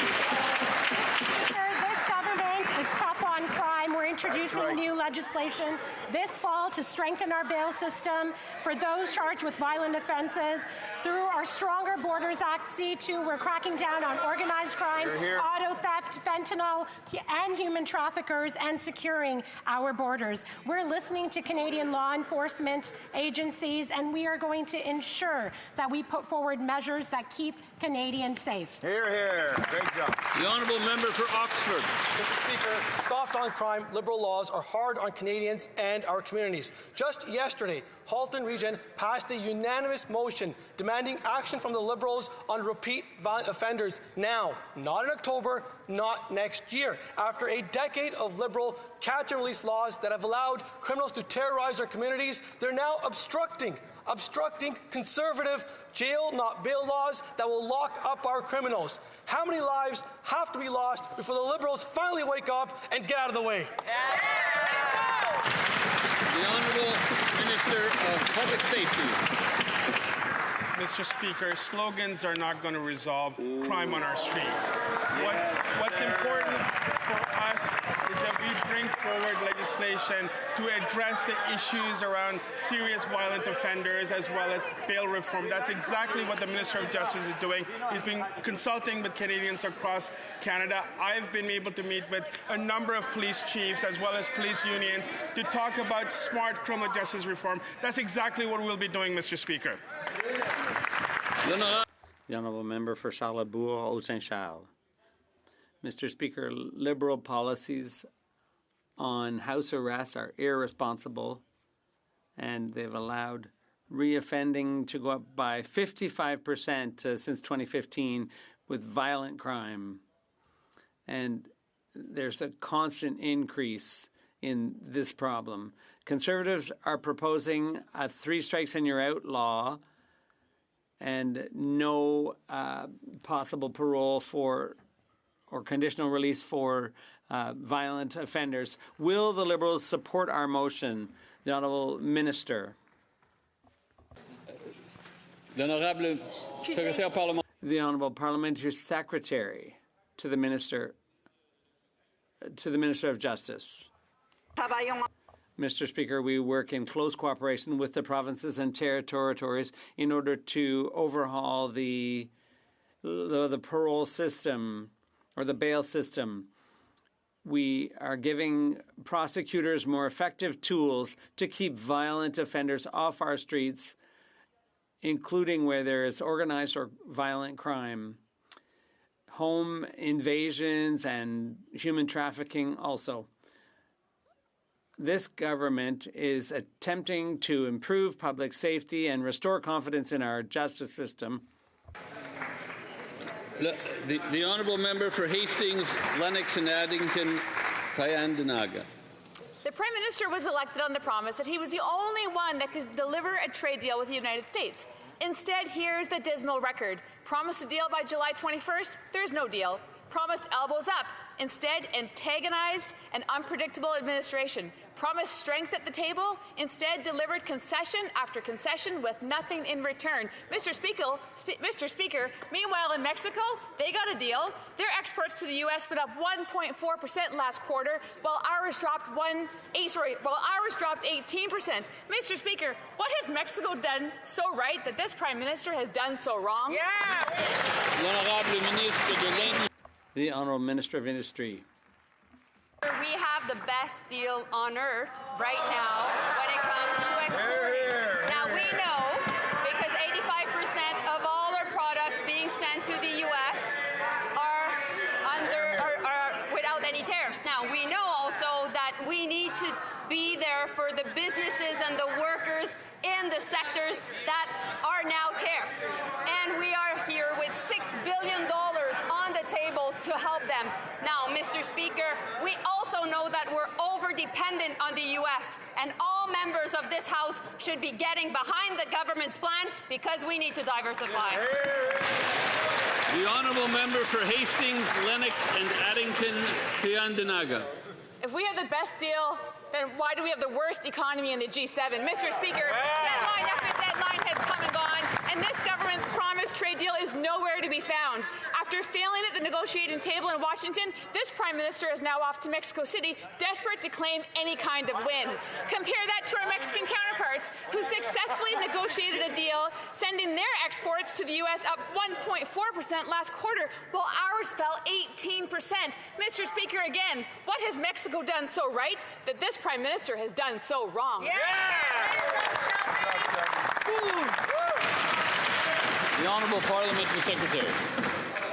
This government is tough on crime. We're introducing new legislation this fall to strengthen our bail system for those charged with violent offences. Through our Stronger Borders Act C2, we're cracking down on organized crime, auto theft, fentanyl, and human traffickers, and securing our borders. We're listening to Canadian law enforcement agencies, and we are going to ensure that we put forward measures that keep Canadians safe. Hear, hear. Great job. The honourable member for Oxford. Mr. Speaker, soft on crime, Liberal laws are hard on Canadians and our communities. Just yesterday, Halton Region passed a unanimous motion demanding action from the Liberals on repeat violent offenders now, not in October, not next year. After a decade of Liberal catch-and-release laws that have allowed criminals to terrorize our communities, they're now obstructing conservative jail, not bail laws that will lock up our criminals. How many lives have to be lost before the Liberals finally wake up and get out of the way? The Honourable Minister of Public Safety. Mr. Speaker, slogans are not going to resolve crime on our streets. What's important for us is that we bring forward legislation to address the issues around serious violent offenders as well as bail reform. That's exactly what the Minister of Justice is doing. He's been consulting with Canadians across Canada. I've been able to meet with a number of police chiefs as well as police unions to talk about smart criminal justice reform. That's exactly what we'll be doing, Mr. Speaker. The Honourable Member for Charlebourg-Haut-Saint-Charles. Mr. Speaker, Liberal policies on house arrest are irresponsible, and they've allowed reoffending to go up by 55% since 2015 with violent crime. And there's a constant increase in this problem. Conservatives are proposing a 3 strikes and you're out law and no possible parole for or conditional release for violent offenders. Will the Liberals support our motion? The Honourable Minister. The Honourable Parliamentary Secretary to the Minister of Justice. Mr. Speaker, we work in close cooperation with the provinces and territories in order to overhaul the parole system or the bail system. We are giving prosecutors more effective tools to keep violent offenders off our streets, including where there is organized or violent crime, home invasions, and human trafficking also. This government is attempting to improve public safety and restore confidence in our justice system. The Honourable Member for Hastings, Lennox and Addington, Tyendinaga. The Prime Minister was elected on the promise that he was the only one that could deliver a trade deal with the United States. Instead, here's the dismal record. Promised a deal by July 21st, there's no deal. Promised elbows up. Instead, antagonized and unpredictable administration. Promised strength at the table. Instead, delivered concession after concession with nothing in return. Mr. Speaker, meanwhile in Mexico, they got a deal. Their exports to the U.S. went up 1.4% last quarter, while ours dropped 18%. Mr. Speaker, what has Mexico done so right that this Prime Minister has done so wrong? The Honourable Minister of Industry. We have the best deal on earth right now when it comes to exporting. Now we know, because 85% of all our products being sent to the U.S. are without any tariffs. Now we know also that we need to be there for the businesses and the workers in the sectors that are now tariffed. And we are here with $6 billion on the table to help them. Now, Mr. Speaker, we also know that we're over-dependent on the U.S., and all members of this House should be getting behind the government's plan because we need to diversify. The Honourable Member for Hastings, Lennox and Addington, Tyendinaga. If we have the best deal, then why do we have the worst economy in the G7? Mr. Speaker, deadline after deadline has come and gone, and this government's promised trade deal is nowhere to be found. After failing at the negotiating table in Washington, this Prime Minister is now off to Mexico City, desperate to claim any kind of win. Compare that to our Mexican counterparts, who successfully negotiated a deal, sending their exports to the U.S. up 1.4% last quarter, while ours fell 18%. Mr. Speaker, again, what has Mexico done so right that this Prime Minister has done so wrong? The Honourable Parliamentary Secretary.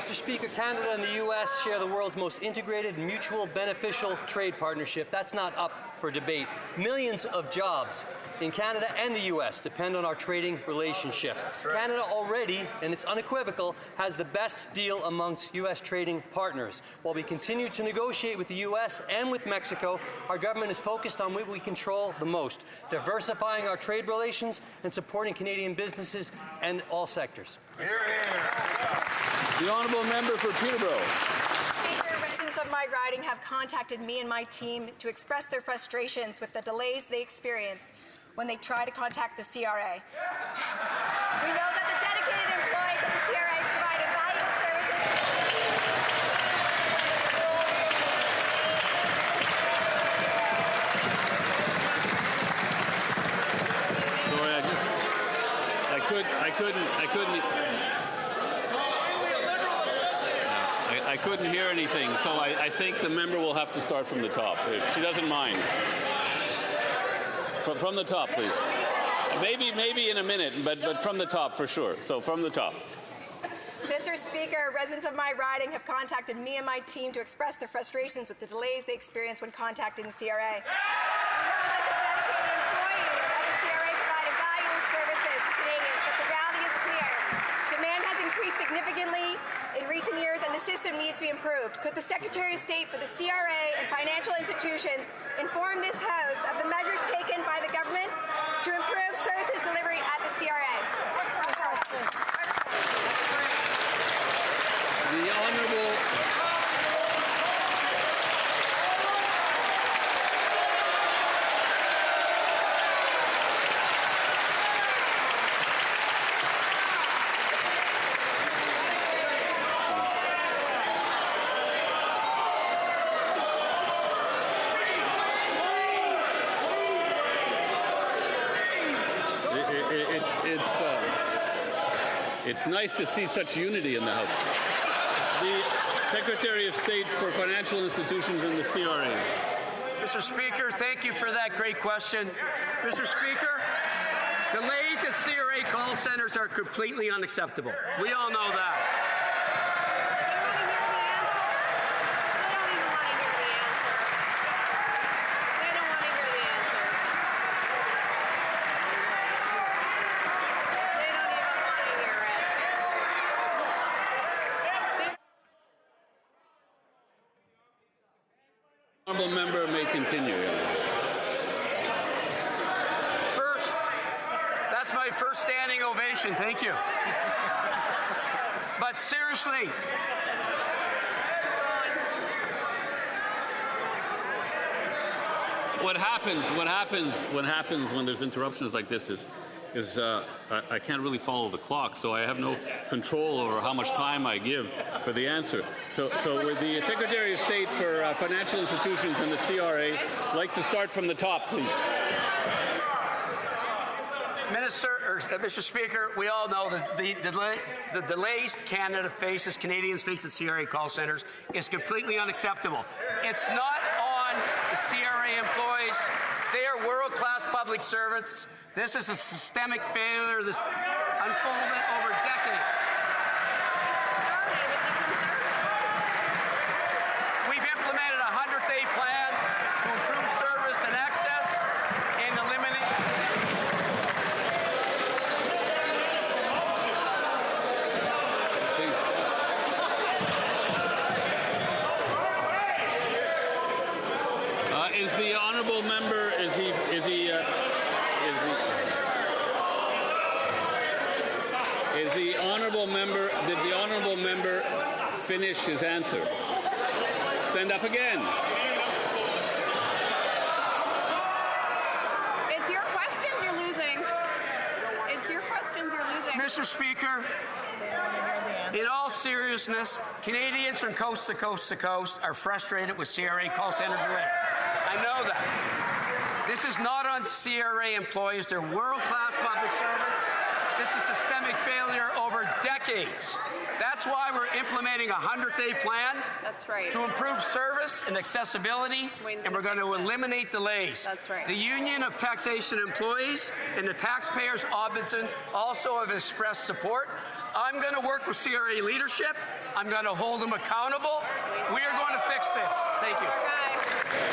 Mr. Speaker, Canada and the U.S. share the world's most integrated, mutual, beneficial trade partnership. That's not up for debate. Millions of jobs in Canada and the U.S. depend on our trading relationship. Canada already, and it's unequivocal, has the best deal amongst U.S. trading partners. While we continue to negotiate with the U.S. and with Mexico, our government is focused on what we control the most, diversifying our trade relations and supporting Canadian businesses and all sectors. The Honourable Member for Peterborough. Speaker, residents of my riding have contacted me and my team to express their frustrations with the delays they experience when they try to contact the CRA. We know that the dedicated employees of the CRA provided valuable services. Sorry, I couldn't hear anything, so I think the member will have to start from the top, if she doesn't mind. From the top, please. Maybe in a minute, but from the top for sure. So from the top. Mr. Speaker, residents of my riding have contacted me and my team to express their frustrations with the delays they experience when contacting the CRA. We know that the dedicated employees of the CRA provided valuable services to Canadians, but the reality is clear. Demand has increased significantly in recent years, and the system needs to be improved. Could the Secretary of State for the CRA and financial institutions inform this House of the measures taken by the government to improve services delivery at the CRA? The Honourable It's nice to see such unity in the House. The Secretary of State for Financial Institutions and the CRA. Mr. Speaker, thank you for that great question. Mr. Speaker, delays at CRA call centers are completely unacceptable. We all know that. Honourable member may continue. First, that's my first standing ovation. Thank you. But seriously, What happens when there's interruptions like this is I can't really follow the clock, so I have no control over how much time I give for the answer. So with the Secretary of State for Financial Institutions and the CRA, I'd like to start from the top, please. Mr. Speaker, we all know that the delays Canadians face at CRA call centers is completely unacceptable. It's not on the CRA employees. They are world-class public servants. This is a systemic failure that's unfolded over decades. We've implemented a 100-day plan to improve service and access and eliminate. Is the honourable member? Did the honourable member finish his answer? Stand up again. It's your questions you're losing. It's your questions you're losing. Mr. Speaker, in all seriousness, Canadians from coast to coast to coast are frustrated with CRA call center delays. I know that. This is not on CRA employees. They're world-class public servants. This is systemic failure over decades. That's why we're implementing a 100-day plan. That's right. To improve service and accessibility, and we're going to eliminate delays. That's right. The Union of Taxation Employees and the Taxpayers Ombudsman also have expressed support. I'm going to work with CRA leadership. I'm going to hold them accountable. We are going to fix this. Thank you.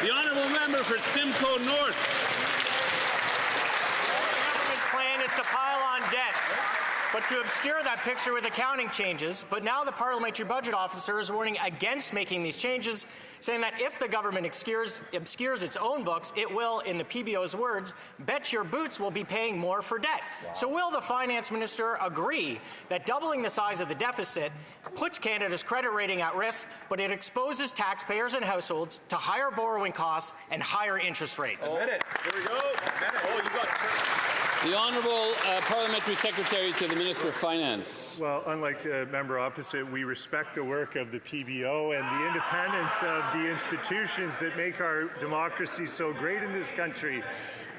The honourable member for Simcoe North. The plan is to pile on debt, but to obscure that picture with accounting changes. But now the Parliamentary Budget Officer is warning against making these changes, saying that if the government obscures its own books, it will, in the PBO's words, bet your boots will be paying more for debt. Wow. So will the Finance Minister agree that doubling the size of the deficit puts Canada's credit rating at risk, but it exposes taxpayers and households to higher borrowing costs and higher interest rates? A minute. Here we go. A minute. Oh, you got The Honourable Parliamentary Secretary to the Minister of Finance. Well, unlike the member opposite, we respect the work of the PBO and the independence of the institutions that make our democracy so great in this country.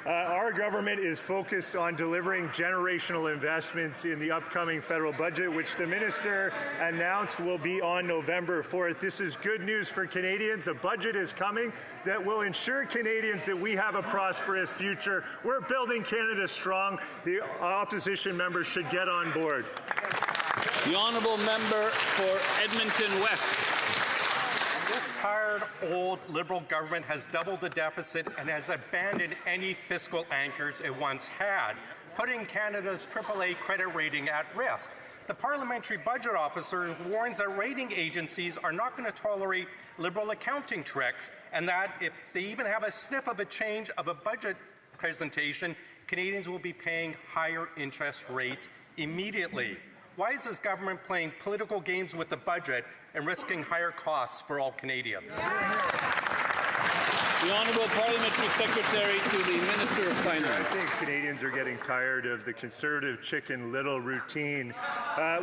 Our government is focused on delivering generational investments in the upcoming federal budget, which the minister announced will be on November 4th. This is good news for Canadians. A budget is coming that will ensure Canadians that we have a prosperous future. We're building Canada strong. The opposition members should get on board. The Honourable Member for Edmonton West. This tired, old Liberal government has doubled the deficit and has abandoned any fiscal anchors it once had, putting Canada's AAA credit rating at risk. The Parliamentary Budget Officer warns that rating agencies are not going to tolerate Liberal accounting tricks, and that if they even have a sniff of a change of a budget presentation, Canadians will be paying higher interest rates immediately. Why is this government playing political games with the budget and risking higher costs for all Canadians? The Honourable Parliamentary Secretary to the Minister of Finance. I think Canadians are getting tired of the Conservative Chicken Little routine.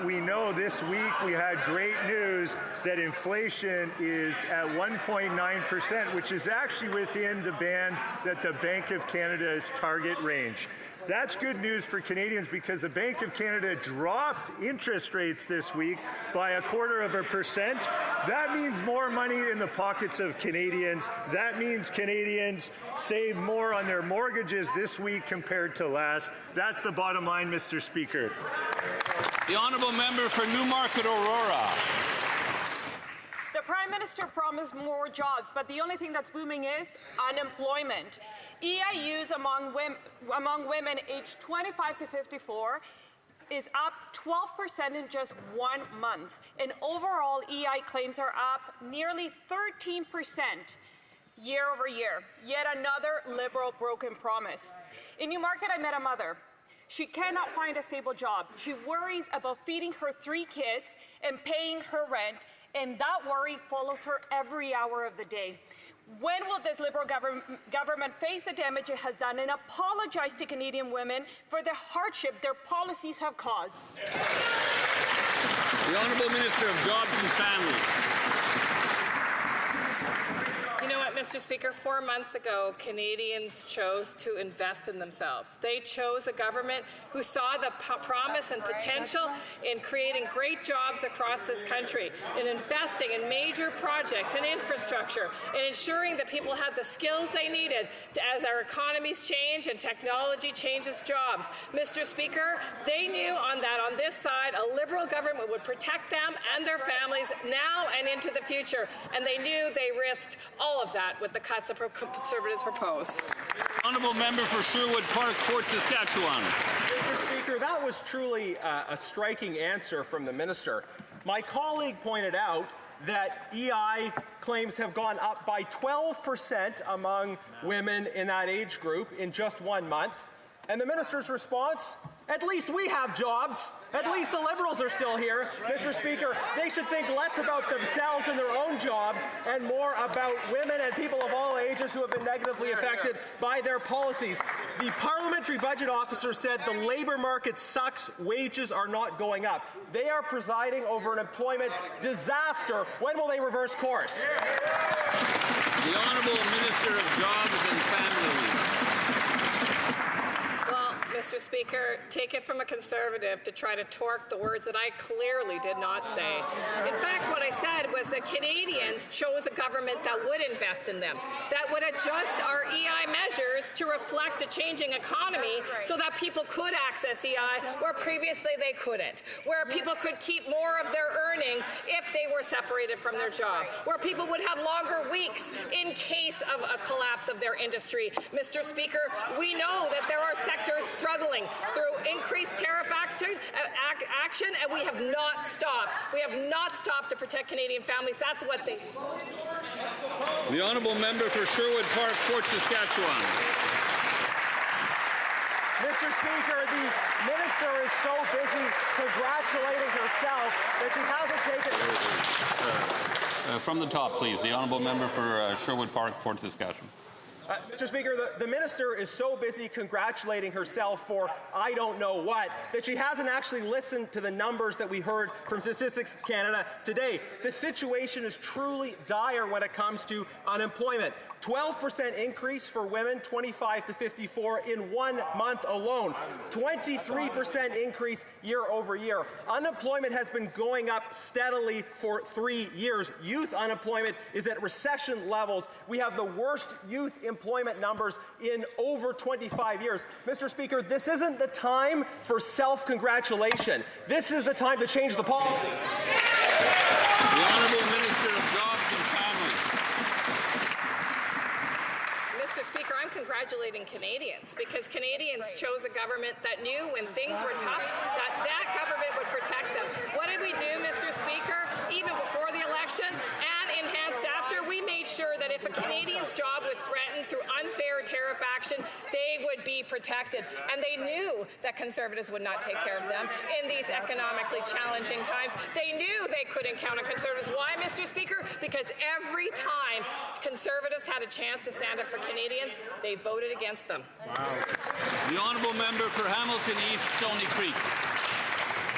We know this week we had great news that inflation is at 1.9%, which is actually within the band that the Bank of Canada's target range. That's good news for Canadians because the Bank of Canada dropped interest rates this week by 0.25%. That means more money in the pockets of Canadians. That means Canadians save more on their mortgages this week compared to last. That's the bottom line, Mr. Speaker. The Honourable Member for Newmarket Aurora. The Prime Minister promised more jobs, but the only thing that's booming is unemployment. EIUs among women aged 25 to 54 is up 12% in just 1 month. And overall, EI claims are up nearly 13% year over year. Yet another Liberal broken promise. In Newmarket, I met a mother. She cannot find a stable job. She worries about feeding her 3 kids and paying her rent, and that worry follows her every hour of the day. When will this Liberal government face the damage it has done and apologize to Canadian women for the hardship their policies have caused? The Honourable Minister of Jobs and Family. You know what, Mr. Speaker? 4 months ago, Canadians chose to invest in themselves. They chose a government who saw the promise and potential in creating great jobs across this country, in investing in major projects and infrastructure, in ensuring that people had the skills they needed as our economies change and technology changes jobs. Mr. Speaker, they knew on this side, a Liberal government would protect them and their families now and into the future, and they knew they risked all of that with the cuts that Conservatives propose. Honourable Member for Sherwood Park, Fort Saskatchewan. Mr. Speaker, that was truly a striking answer from the minister. My colleague pointed out that EI claims have gone up by 12% among women in that age group in just 1 month. And the minister's response? At least we have jobs. At least the Liberals are still here. Mr. Speaker, they should think less about themselves and their own jobs and more about women and people of all ages who have been negatively affected by their policies. The Parliamentary Budget Officer said the labour market sucks, wages are not going up. They are presiding over an employment disaster. When will they reverse course? The Honourable Minister of Jobs and Family. Mr. Speaker, take it from a Conservative to try to torque the words that I clearly did not say. In fact, what I said was that Canadians chose a government that would invest in them, that would adjust our EI measures to reflect a changing economy so that people could access EI where previously they couldn't, where people could keep more of their earnings if they were separated from their job, where people would have longer weeks in case of a collapse of their industry. Mr. Speaker, we know that there are sectors struggling through increased tariff action, and we have not stopped. We have not stopped to protect Canadian families. That's what they... The Honourable Member for Sherwood Park, Fort Saskatchewan. Mr. Speaker, the minister is so busy congratulating herself that she hasn't taken... From the top, please. The Honourable Member for Sherwood Park, Fort Saskatchewan. Mr. Speaker, the minister is so busy congratulating herself for I don't know what that she hasn't actually listened to the numbers that we heard from Statistics Canada today. The situation is truly dire when it comes to unemployment. 12% increase for women 25 to 54 in 1 month alone. 23% increase year over year. Unemployment has been going up steadily for 3 years. Youth unemployment is at recession levels. We have the worst youth employment numbers in over 25 years. Mr. Speaker, this isn't the time for self-congratulation. This is the time to change the policy. The Honourable Minister of Jobs and Family. Mr. Speaker, I'm congratulating Canadians because Canadians chose a government that knew when things were tough that government would protect them. What did we do, Mr. Speaker? Even before the election and enhanced after, we made sure that if a Canadian's job was threatened through unfair tariff action, they would be protected. And they knew that Conservatives would not take care of them in these economically challenging times. They knew they couldn't count on Conservatives. Why, Mr. Speaker? Because every time Conservatives had a chance to stand up for Canadians, they voted against them. Wow. The Honourable Member for Hamilton East, Stony Creek.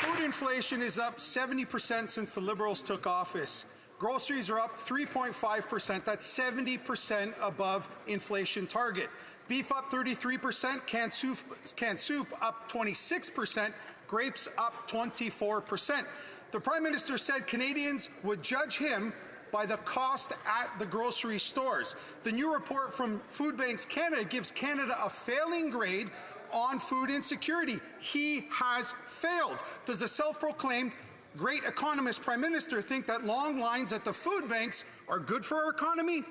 Food inflation is up 70% since the Liberals took office. Groceries are up 3.5%. That's 70% above inflation target. Beef up 33%. Canned soup up 26%. Grapes up 24%. The Prime Minister said Canadians would judge him by the cost at the grocery stores. The new report from Food Banks Canada gives Canada a failing grade on food insecurity. He has failed. Does the self-proclaimed great economist Prime Minister think that long lines at the food banks are good for our economy?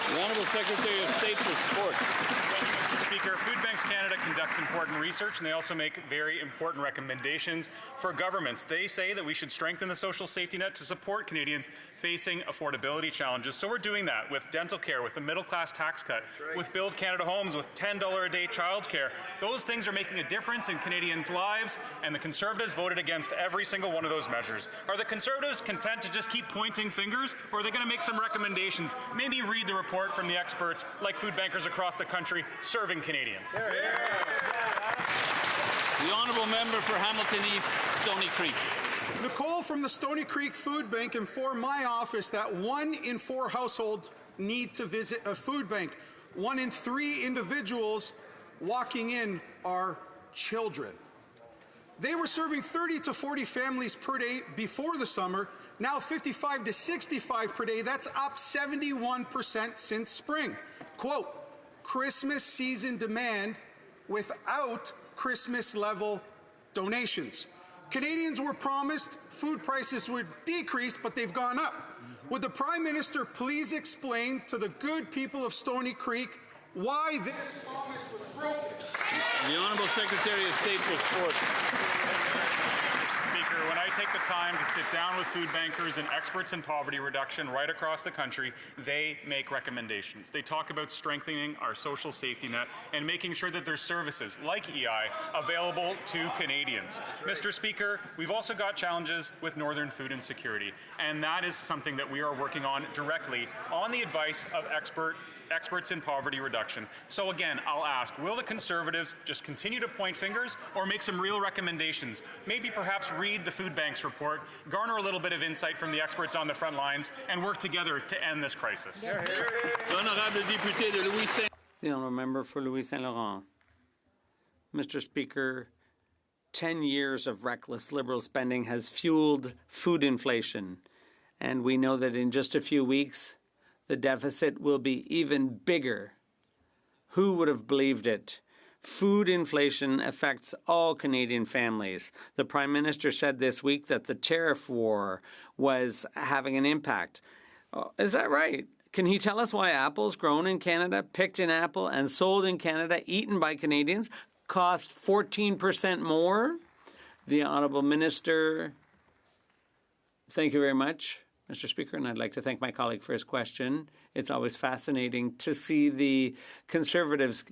The Honourable Secretary of State for Sport. Mr. Speaker, Food Banks Canada conducts important research, and they also make very important recommendations for governments. They say that we should strengthen the social safety net to support Canadians facing affordability challenges. So we're doing that with dental care, with the middle-class tax cut, with Build Canada Homes, with $10 a day childcare. Those things are making a difference in Canadians' lives, and the Conservatives voted against every single one of those measures. Are the Conservatives content to just keep pointing fingers, or are they going to make some recommendations? Maybe read the report from the experts, like food bankers across the country, serving Canadians. The Honourable Member for Hamilton East, Stony Creek. Nicole from the Stony Creek Food Bank informed my office that 1 in 4 households need to visit a food bank. 1 in 3 individuals walking in are children. They were serving 30 to 40 families per day before the summer, now 55 to 65 per day. That's up 71% since spring. Quote, Christmas season demand without Christmas-level donations. Canadians were promised food prices would decrease, but they've gone up. Would the Prime Minister please explain to the good people of Stony Creek why this promise was broken? The Honourable Secretary of State for Sport. Speaker, when I take the time to sit down with food bankers and experts in poverty reduction right across the country, they make recommendations. They talk about strengthening our social safety net and making sure that there's services like EI available to Canadians. Mr. Speaker, we've also got challenges with northern food insecurity, and that is something that we are working on directly on the advice of experts in poverty reduction. So again, I'll ask, will the Conservatives just continue to point fingers or make some real recommendations? Maybe perhaps read the Food Banks report, garner a little bit of insight from the experts on the front lines, and work together to end this crisis. The Honourable Member for Louis Saint Laurent. Mr. Speaker, 10 years of reckless Liberal spending has fueled food inflation, and we know that in just a few weeks, the deficit will be even bigger. Who would have believed it? Food inflation affects all Canadian families. The Prime Minister said this week that the tariff war was having an impact. Is that right? Can he tell us why apples grown in Canada, picked in Apple, and sold in Canada, eaten by Canadians, cost 14% more? The Honourable Minister, thank you very much, Mr. Speaker, and I'd like to thank my colleague for his question. It's always fascinating to see the Conservatives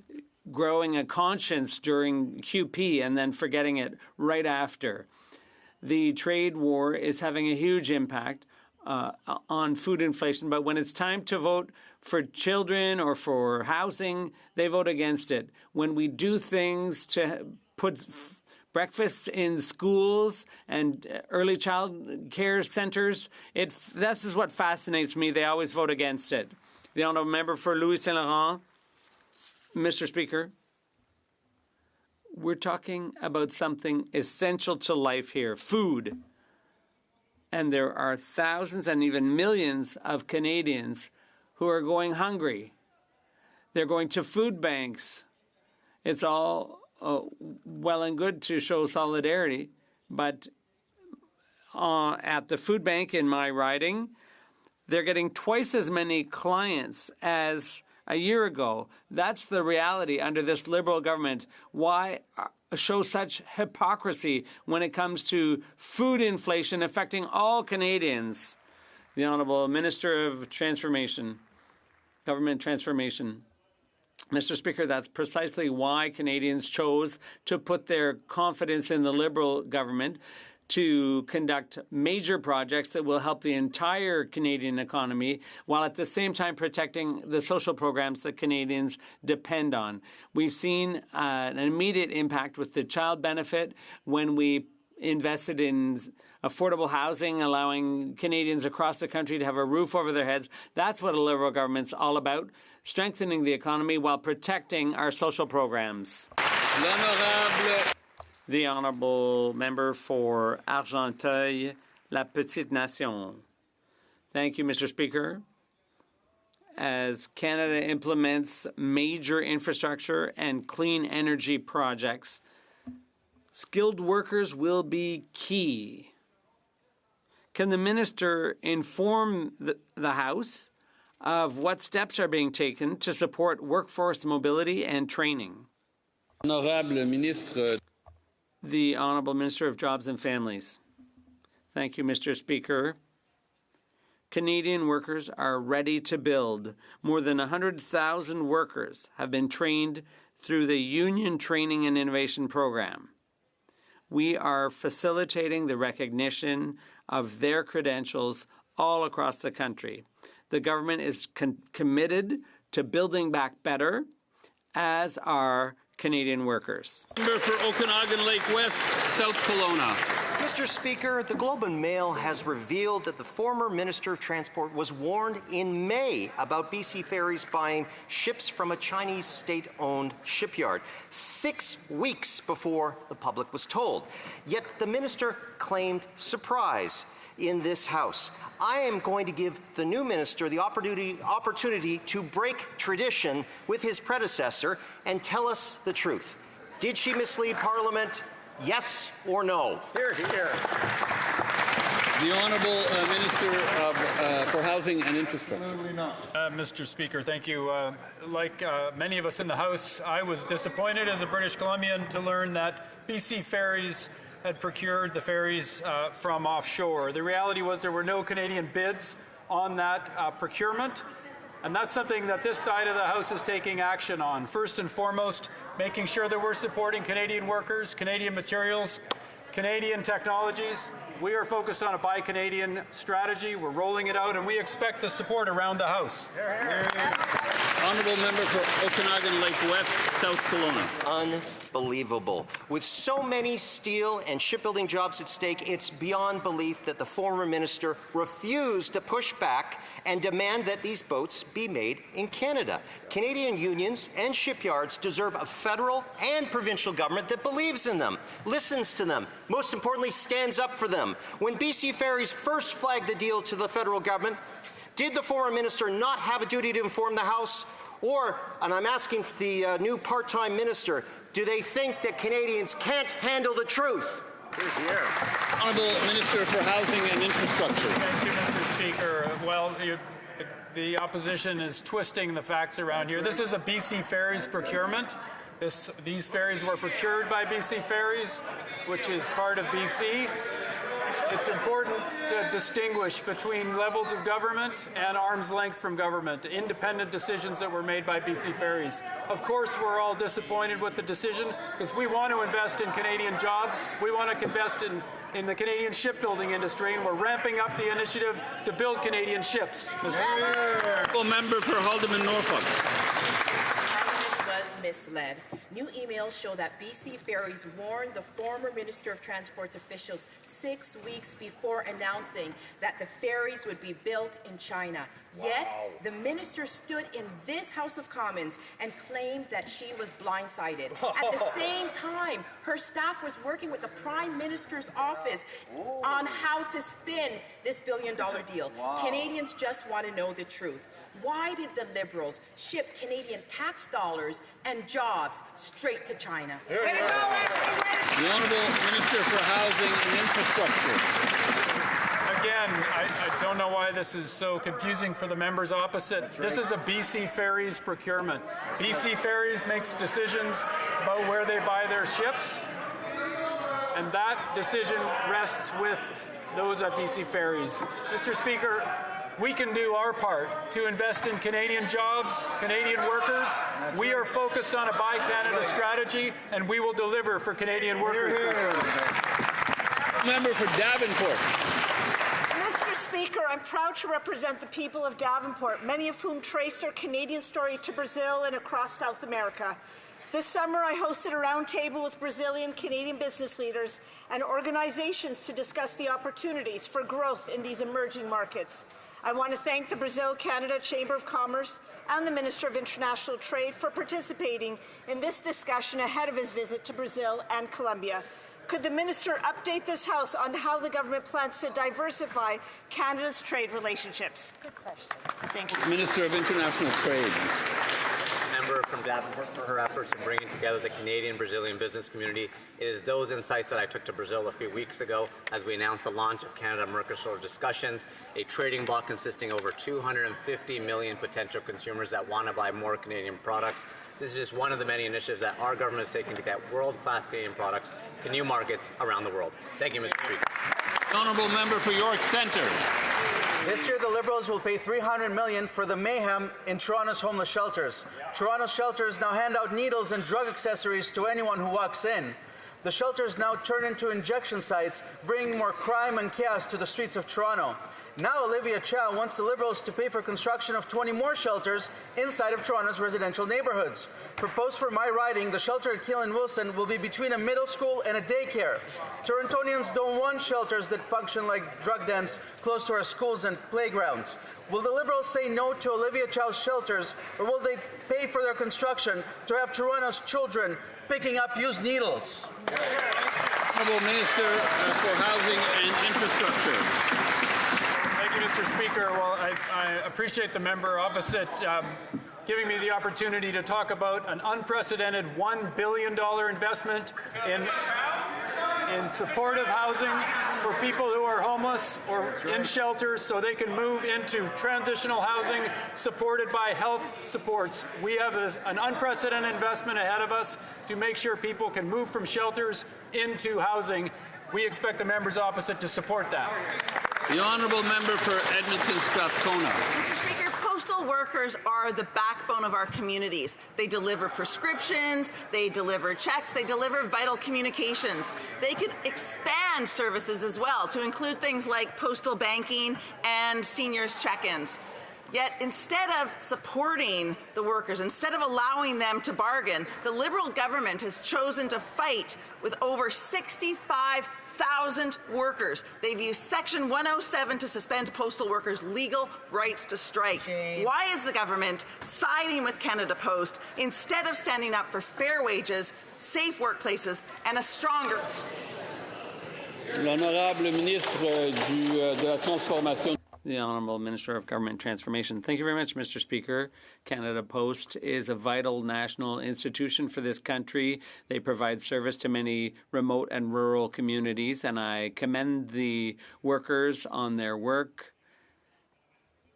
growing a conscience during QP and then forgetting it right after. The trade war is having a huge impact on food inflation, but when it's time to vote for children or for housing, they vote against it. When we do things to put breakfasts in schools and early child care centers, this is what fascinates me. They always vote against it. The honourable member for Louis Saint Laurent. Mr. Speaker, we're talking about something essential to life here, food. And there are thousands and even millions of Canadians who are going hungry. They're going to food banks. It's all well and good to show solidarity, but at the food bank in my riding, they're getting twice as many clients as a year ago. That's the reality under this Liberal government. Why show such hypocrisy when it comes to food inflation affecting all Canadians? The Honourable Minister of Transformation, Government Transformation. Mr. Speaker, that's precisely why Canadians chose to put their confidence in the Liberal government to conduct major projects that will help the entire Canadian economy while at the same time protecting the social programs that Canadians depend on. We've seen an immediate impact with the child benefit when we invested in affordable housing, allowing Canadians across the country to have a roof over their heads. That's what a Liberal government's all about, strengthening the economy while protecting our social programs. The Honourable Member for Argenteuil, La Petite Nation. Thank you, Mr. Speaker. As Canada implements major infrastructure and clean energy projects, skilled workers will be key. Can the Minister inform the House of what steps are being taken to support workforce mobility and training? Honorable Ministre. The Honourable Minister of Jobs and Families. Thank you, Mr. Speaker. Canadian workers are ready to build. More than 100,000 workers have been trained through the Union Training and Innovation Program. We are facilitating the recognition of their credentials all across the country. The government is committed to building back better, as are Canadian workers. Member for Okanagan Lake West, South Kelowna. Mr. Speaker, the Globe and Mail has revealed that the former Minister of Transport was warned in May about BC Ferries buying ships from a Chinese state-owned shipyard, 6 weeks before the public was told. Yet the minister claimed surprise in this House. I am going to give the new minister the opportunity to break tradition with his predecessor and tell us the truth. Did she mislead Parliament? Yes or no? Here, here. The Honourable Minister for Housing and Infrastructure. Mr. Speaker, thank you. Like many of us in the House, I was disappointed as a British Columbian to learn that BC Ferries had procured the ferries from offshore. The reality was there were no Canadian bids on that procurement, and that's something that this side of the House is taking action on. First and foremost, making sure that we're supporting Canadian workers, Canadian materials, Canadian technologies. We are focused on a Buy Canadian strategy. We're rolling it out, and we expect the support around the House. Honourable Member for Okanagan Lake West, South Kelowna. Unbelievable. With so many steel and shipbuilding jobs at stake, it's beyond belief that the former minister refused to push back and demand that these boats be made in Canada. Canadian unions and shipyards deserve a federal and provincial government that believes in them, listens to them, most importantly, stands up for them. When BC Ferries first flagged the deal to the federal government, did the former minister not have a duty to inform the House? Or, and I'm asking the new part-time minister, do they think that Canadians can't handle the truth? Here. Honourable Minister for Housing and Infrastructure. Thank you, Mr. Speaker. Well, the opposition is twisting the facts around here. This is a BC Ferries procurement. These ferries were procured by BC Ferries, which is part of BC. It's important to distinguish between levels of government and arm's length from government, independent decisions that were made by BC Ferries. Of course, we're all disappointed with the decision because we want to invest in Canadian jobs. We want to invest in in the Canadian shipbuilding industry, and we're ramping up the initiative to build Canadian ships. Honourable member for Haldimand Norfolk. Was misled. New emails show that BC Ferries warned the former Minister of Transport's officials 6 weeks before announcing that the ferries would be built in China. Yet, the minister stood in this House of Commons and claimed that she was blindsided. At the same time, her staff was working with the Prime Minister's office on how to spin this billion-dollar deal. Canadians just want to know the truth. Why did the Liberals ship Canadian tax dollars and jobs straight to China? The Honourable Minister for Housing and Infrastructure. Again, I don't know why this is so confusing for the members opposite. This is a BC Ferries procurement. BC Ferries makes decisions about where they buy their ships, and that decision rests with those at BC Ferries. Mr. Speaker, we can do our part to invest in Canadian jobs, Canadian workers. We are focused on a Buy Canada strategy, and we will deliver for Canadian workers. Member for Davenport. Mr. Speaker, I'm proud to represent the people of Davenport, many of whom trace their Canadian story to Brazil and across South America. This summer, I hosted a roundtable with Brazilian Canadian business leaders and organizations to discuss the opportunities for growth in these emerging markets. I want to thank the Brazil-Canada Chamber of Commerce and the Minister of International Trade for participating in this discussion ahead of his visit to Brazil and Colombia. Could the Minister update this House on how the government plans to diversify Canada's trade relationships? Good question. Thank you. Minister of International Trade. Member from Davenport for her efforts in bringing together the Canadian-Brazilian business community. It is those insights that I took to Brazil a few weeks ago as we announced the launch of Canada-Mercosur discussions, a trading bloc consisting of over 250 million potential consumers that want to buy more Canadian products. This is just one of the many initiatives that our government is taking to get world-class Canadian products to new markets around the world. Thank you, Mr. Speaker. Honourable member for York Centre. This year, the Liberals will pay $300 million for the mayhem in Toronto's homeless shelters. Toronto's shelters now hand out needles and drug accessories to anyone who walks in. The shelters now turn into injection sites, bringing more crime and chaos to the streets of Toronto. Now Olivia Chow wants the Liberals to pay for construction of 20 more shelters inside of Toronto's residential neighborhoods. Proposed for my riding, the shelter at Keelan Wilson will be between a middle school and a daycare. Torontonians don't want shelters that function like drug dens close to our schools and playgrounds. Will the Liberals say no to Olivia Chow's shelters, or will they pay for their construction to have Toronto's children picking up used needles? Honourable Minister for Housing and Infrastructure. Thank you, Mr. Speaker. Well, I appreciate the member opposite giving me the opportunity to talk about an unprecedented $1 billion investment in supportive housing for people who are homeless or in shelters so they can move into transitional housing supported by health supports. We have an unprecedented investment ahead of us to make sure people can move from shelters into housing. We expect the members opposite to support that. The Honourable Member for Edmonton Strathcona. Mr. Speaker, postal workers are the backbone of our communities. They deliver prescriptions, they deliver checks, they deliver vital communications. They could expand services as well to include things like postal banking and seniors check-ins. Yet instead of supporting the workers, instead of allowing them to bargain, the Liberal government has chosen to fight with over 65,000 workers. They've used Section 107 to suspend postal workers' legal rights to strike. Why is the government siding with Canada Post instead of standing up for fair wages, safe workplaces, and a stronger... L'honorable ministre de la Transformation. The Honourable Minister of Government Transformation. Thank you very much, Mr. Speaker. Canada Post is a vital national institution for this country. They provide service to many remote and rural communities, and I commend the workers on their work.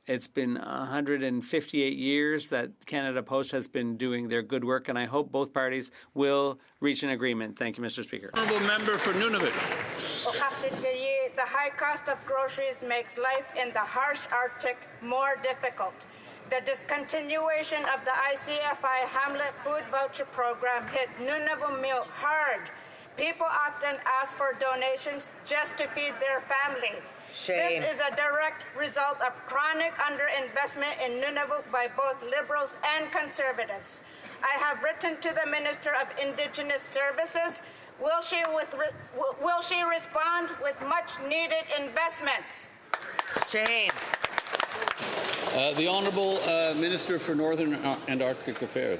It's been 158 years that Canada Post has been doing their good work, and I hope both parties will reach an agreement. Thank you, Mr. Speaker. Honourable Member for Nunavut. The high cost of groceries makes life in the harsh Arctic more difficult. The discontinuation of the ICFI Hamlet Food Voucher Program hit Nunavut hard People often ask for donations just to feed their family. Shame. This is a direct result of chronic underinvestment in Nunavut by both Liberals and Conservatives. I have written to the Minister of Indigenous Services. Will she respond with much-needed investments? Shame. The Honourable Minister for Northern and Arctic Affairs.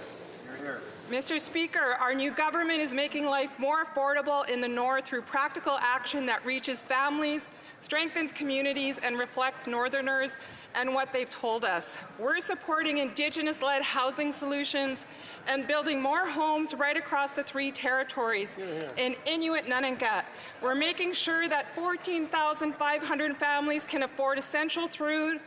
Mr. Speaker, our new government is making life more affordable in the North through practical action that reaches families, strengthens communities, and reflects Northerners and what they've told us. We're supporting Indigenous-led housing solutions and building more homes right across the 3 territories in Inuit Nunangat. We're making sure that 14,500 families can afford essential food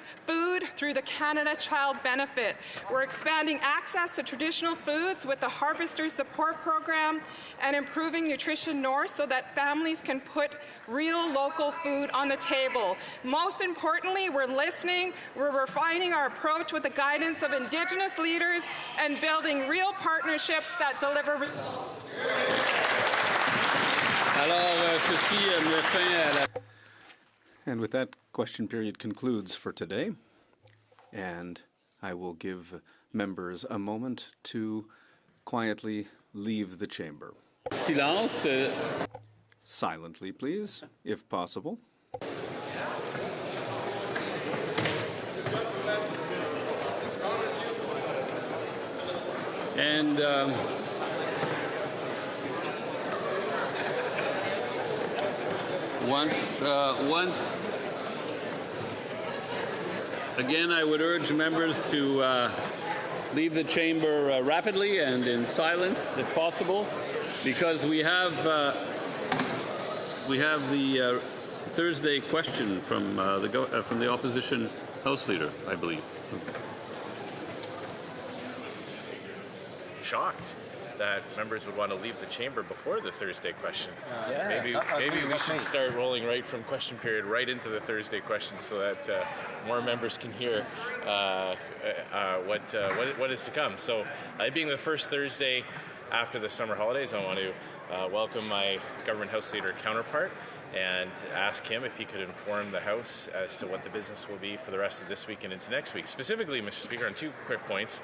through the Canada Child Benefit. We're expanding access to traditional foods with the Harvester Support Program and improving Nutrition North so that families can put real local food on the table. Most importantly, we're listening, we're refining our approach with the guidance of Indigenous leaders and building real partnerships that deliver results. And with that, question period concludes for today. And I will give members a moment to quietly leave the chamber. Silence. Silently, please, if possible. And once again, I would urge members to leave the chamber rapidly and in silence, if possible, because we have the Thursday question from the opposition House Leader, I believe. Shocked that members would want to leave the chamber before the Thursday question. Maybe we should start rolling right from question period right into the Thursday question so that more members can hear what is to come. So, being the first Thursday after the summer holidays, I want to welcome my government House Leader counterpart and ask him if he could inform the House as to what the business will be for the rest of this week and into next week. Specifically, Mr. Speaker, on 2 quick points.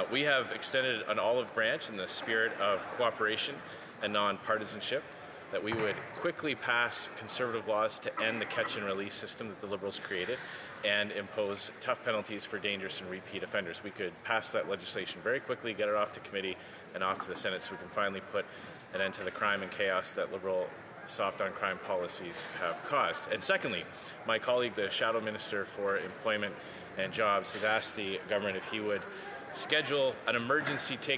We have extended an olive branch in the spirit of cooperation and non-partisanship that we would quickly pass Conservative laws to end the catch and release system that the Liberals created and impose tough penalties for dangerous and repeat offenders. We could pass that legislation very quickly, get it off to committee and off to the Senate so we can finally put an end to the crime and chaos that Liberal soft on crime policies have caused. And secondly, my colleague, the Shadow Minister for Employment and Jobs, has asked the government if he would schedule an emergency take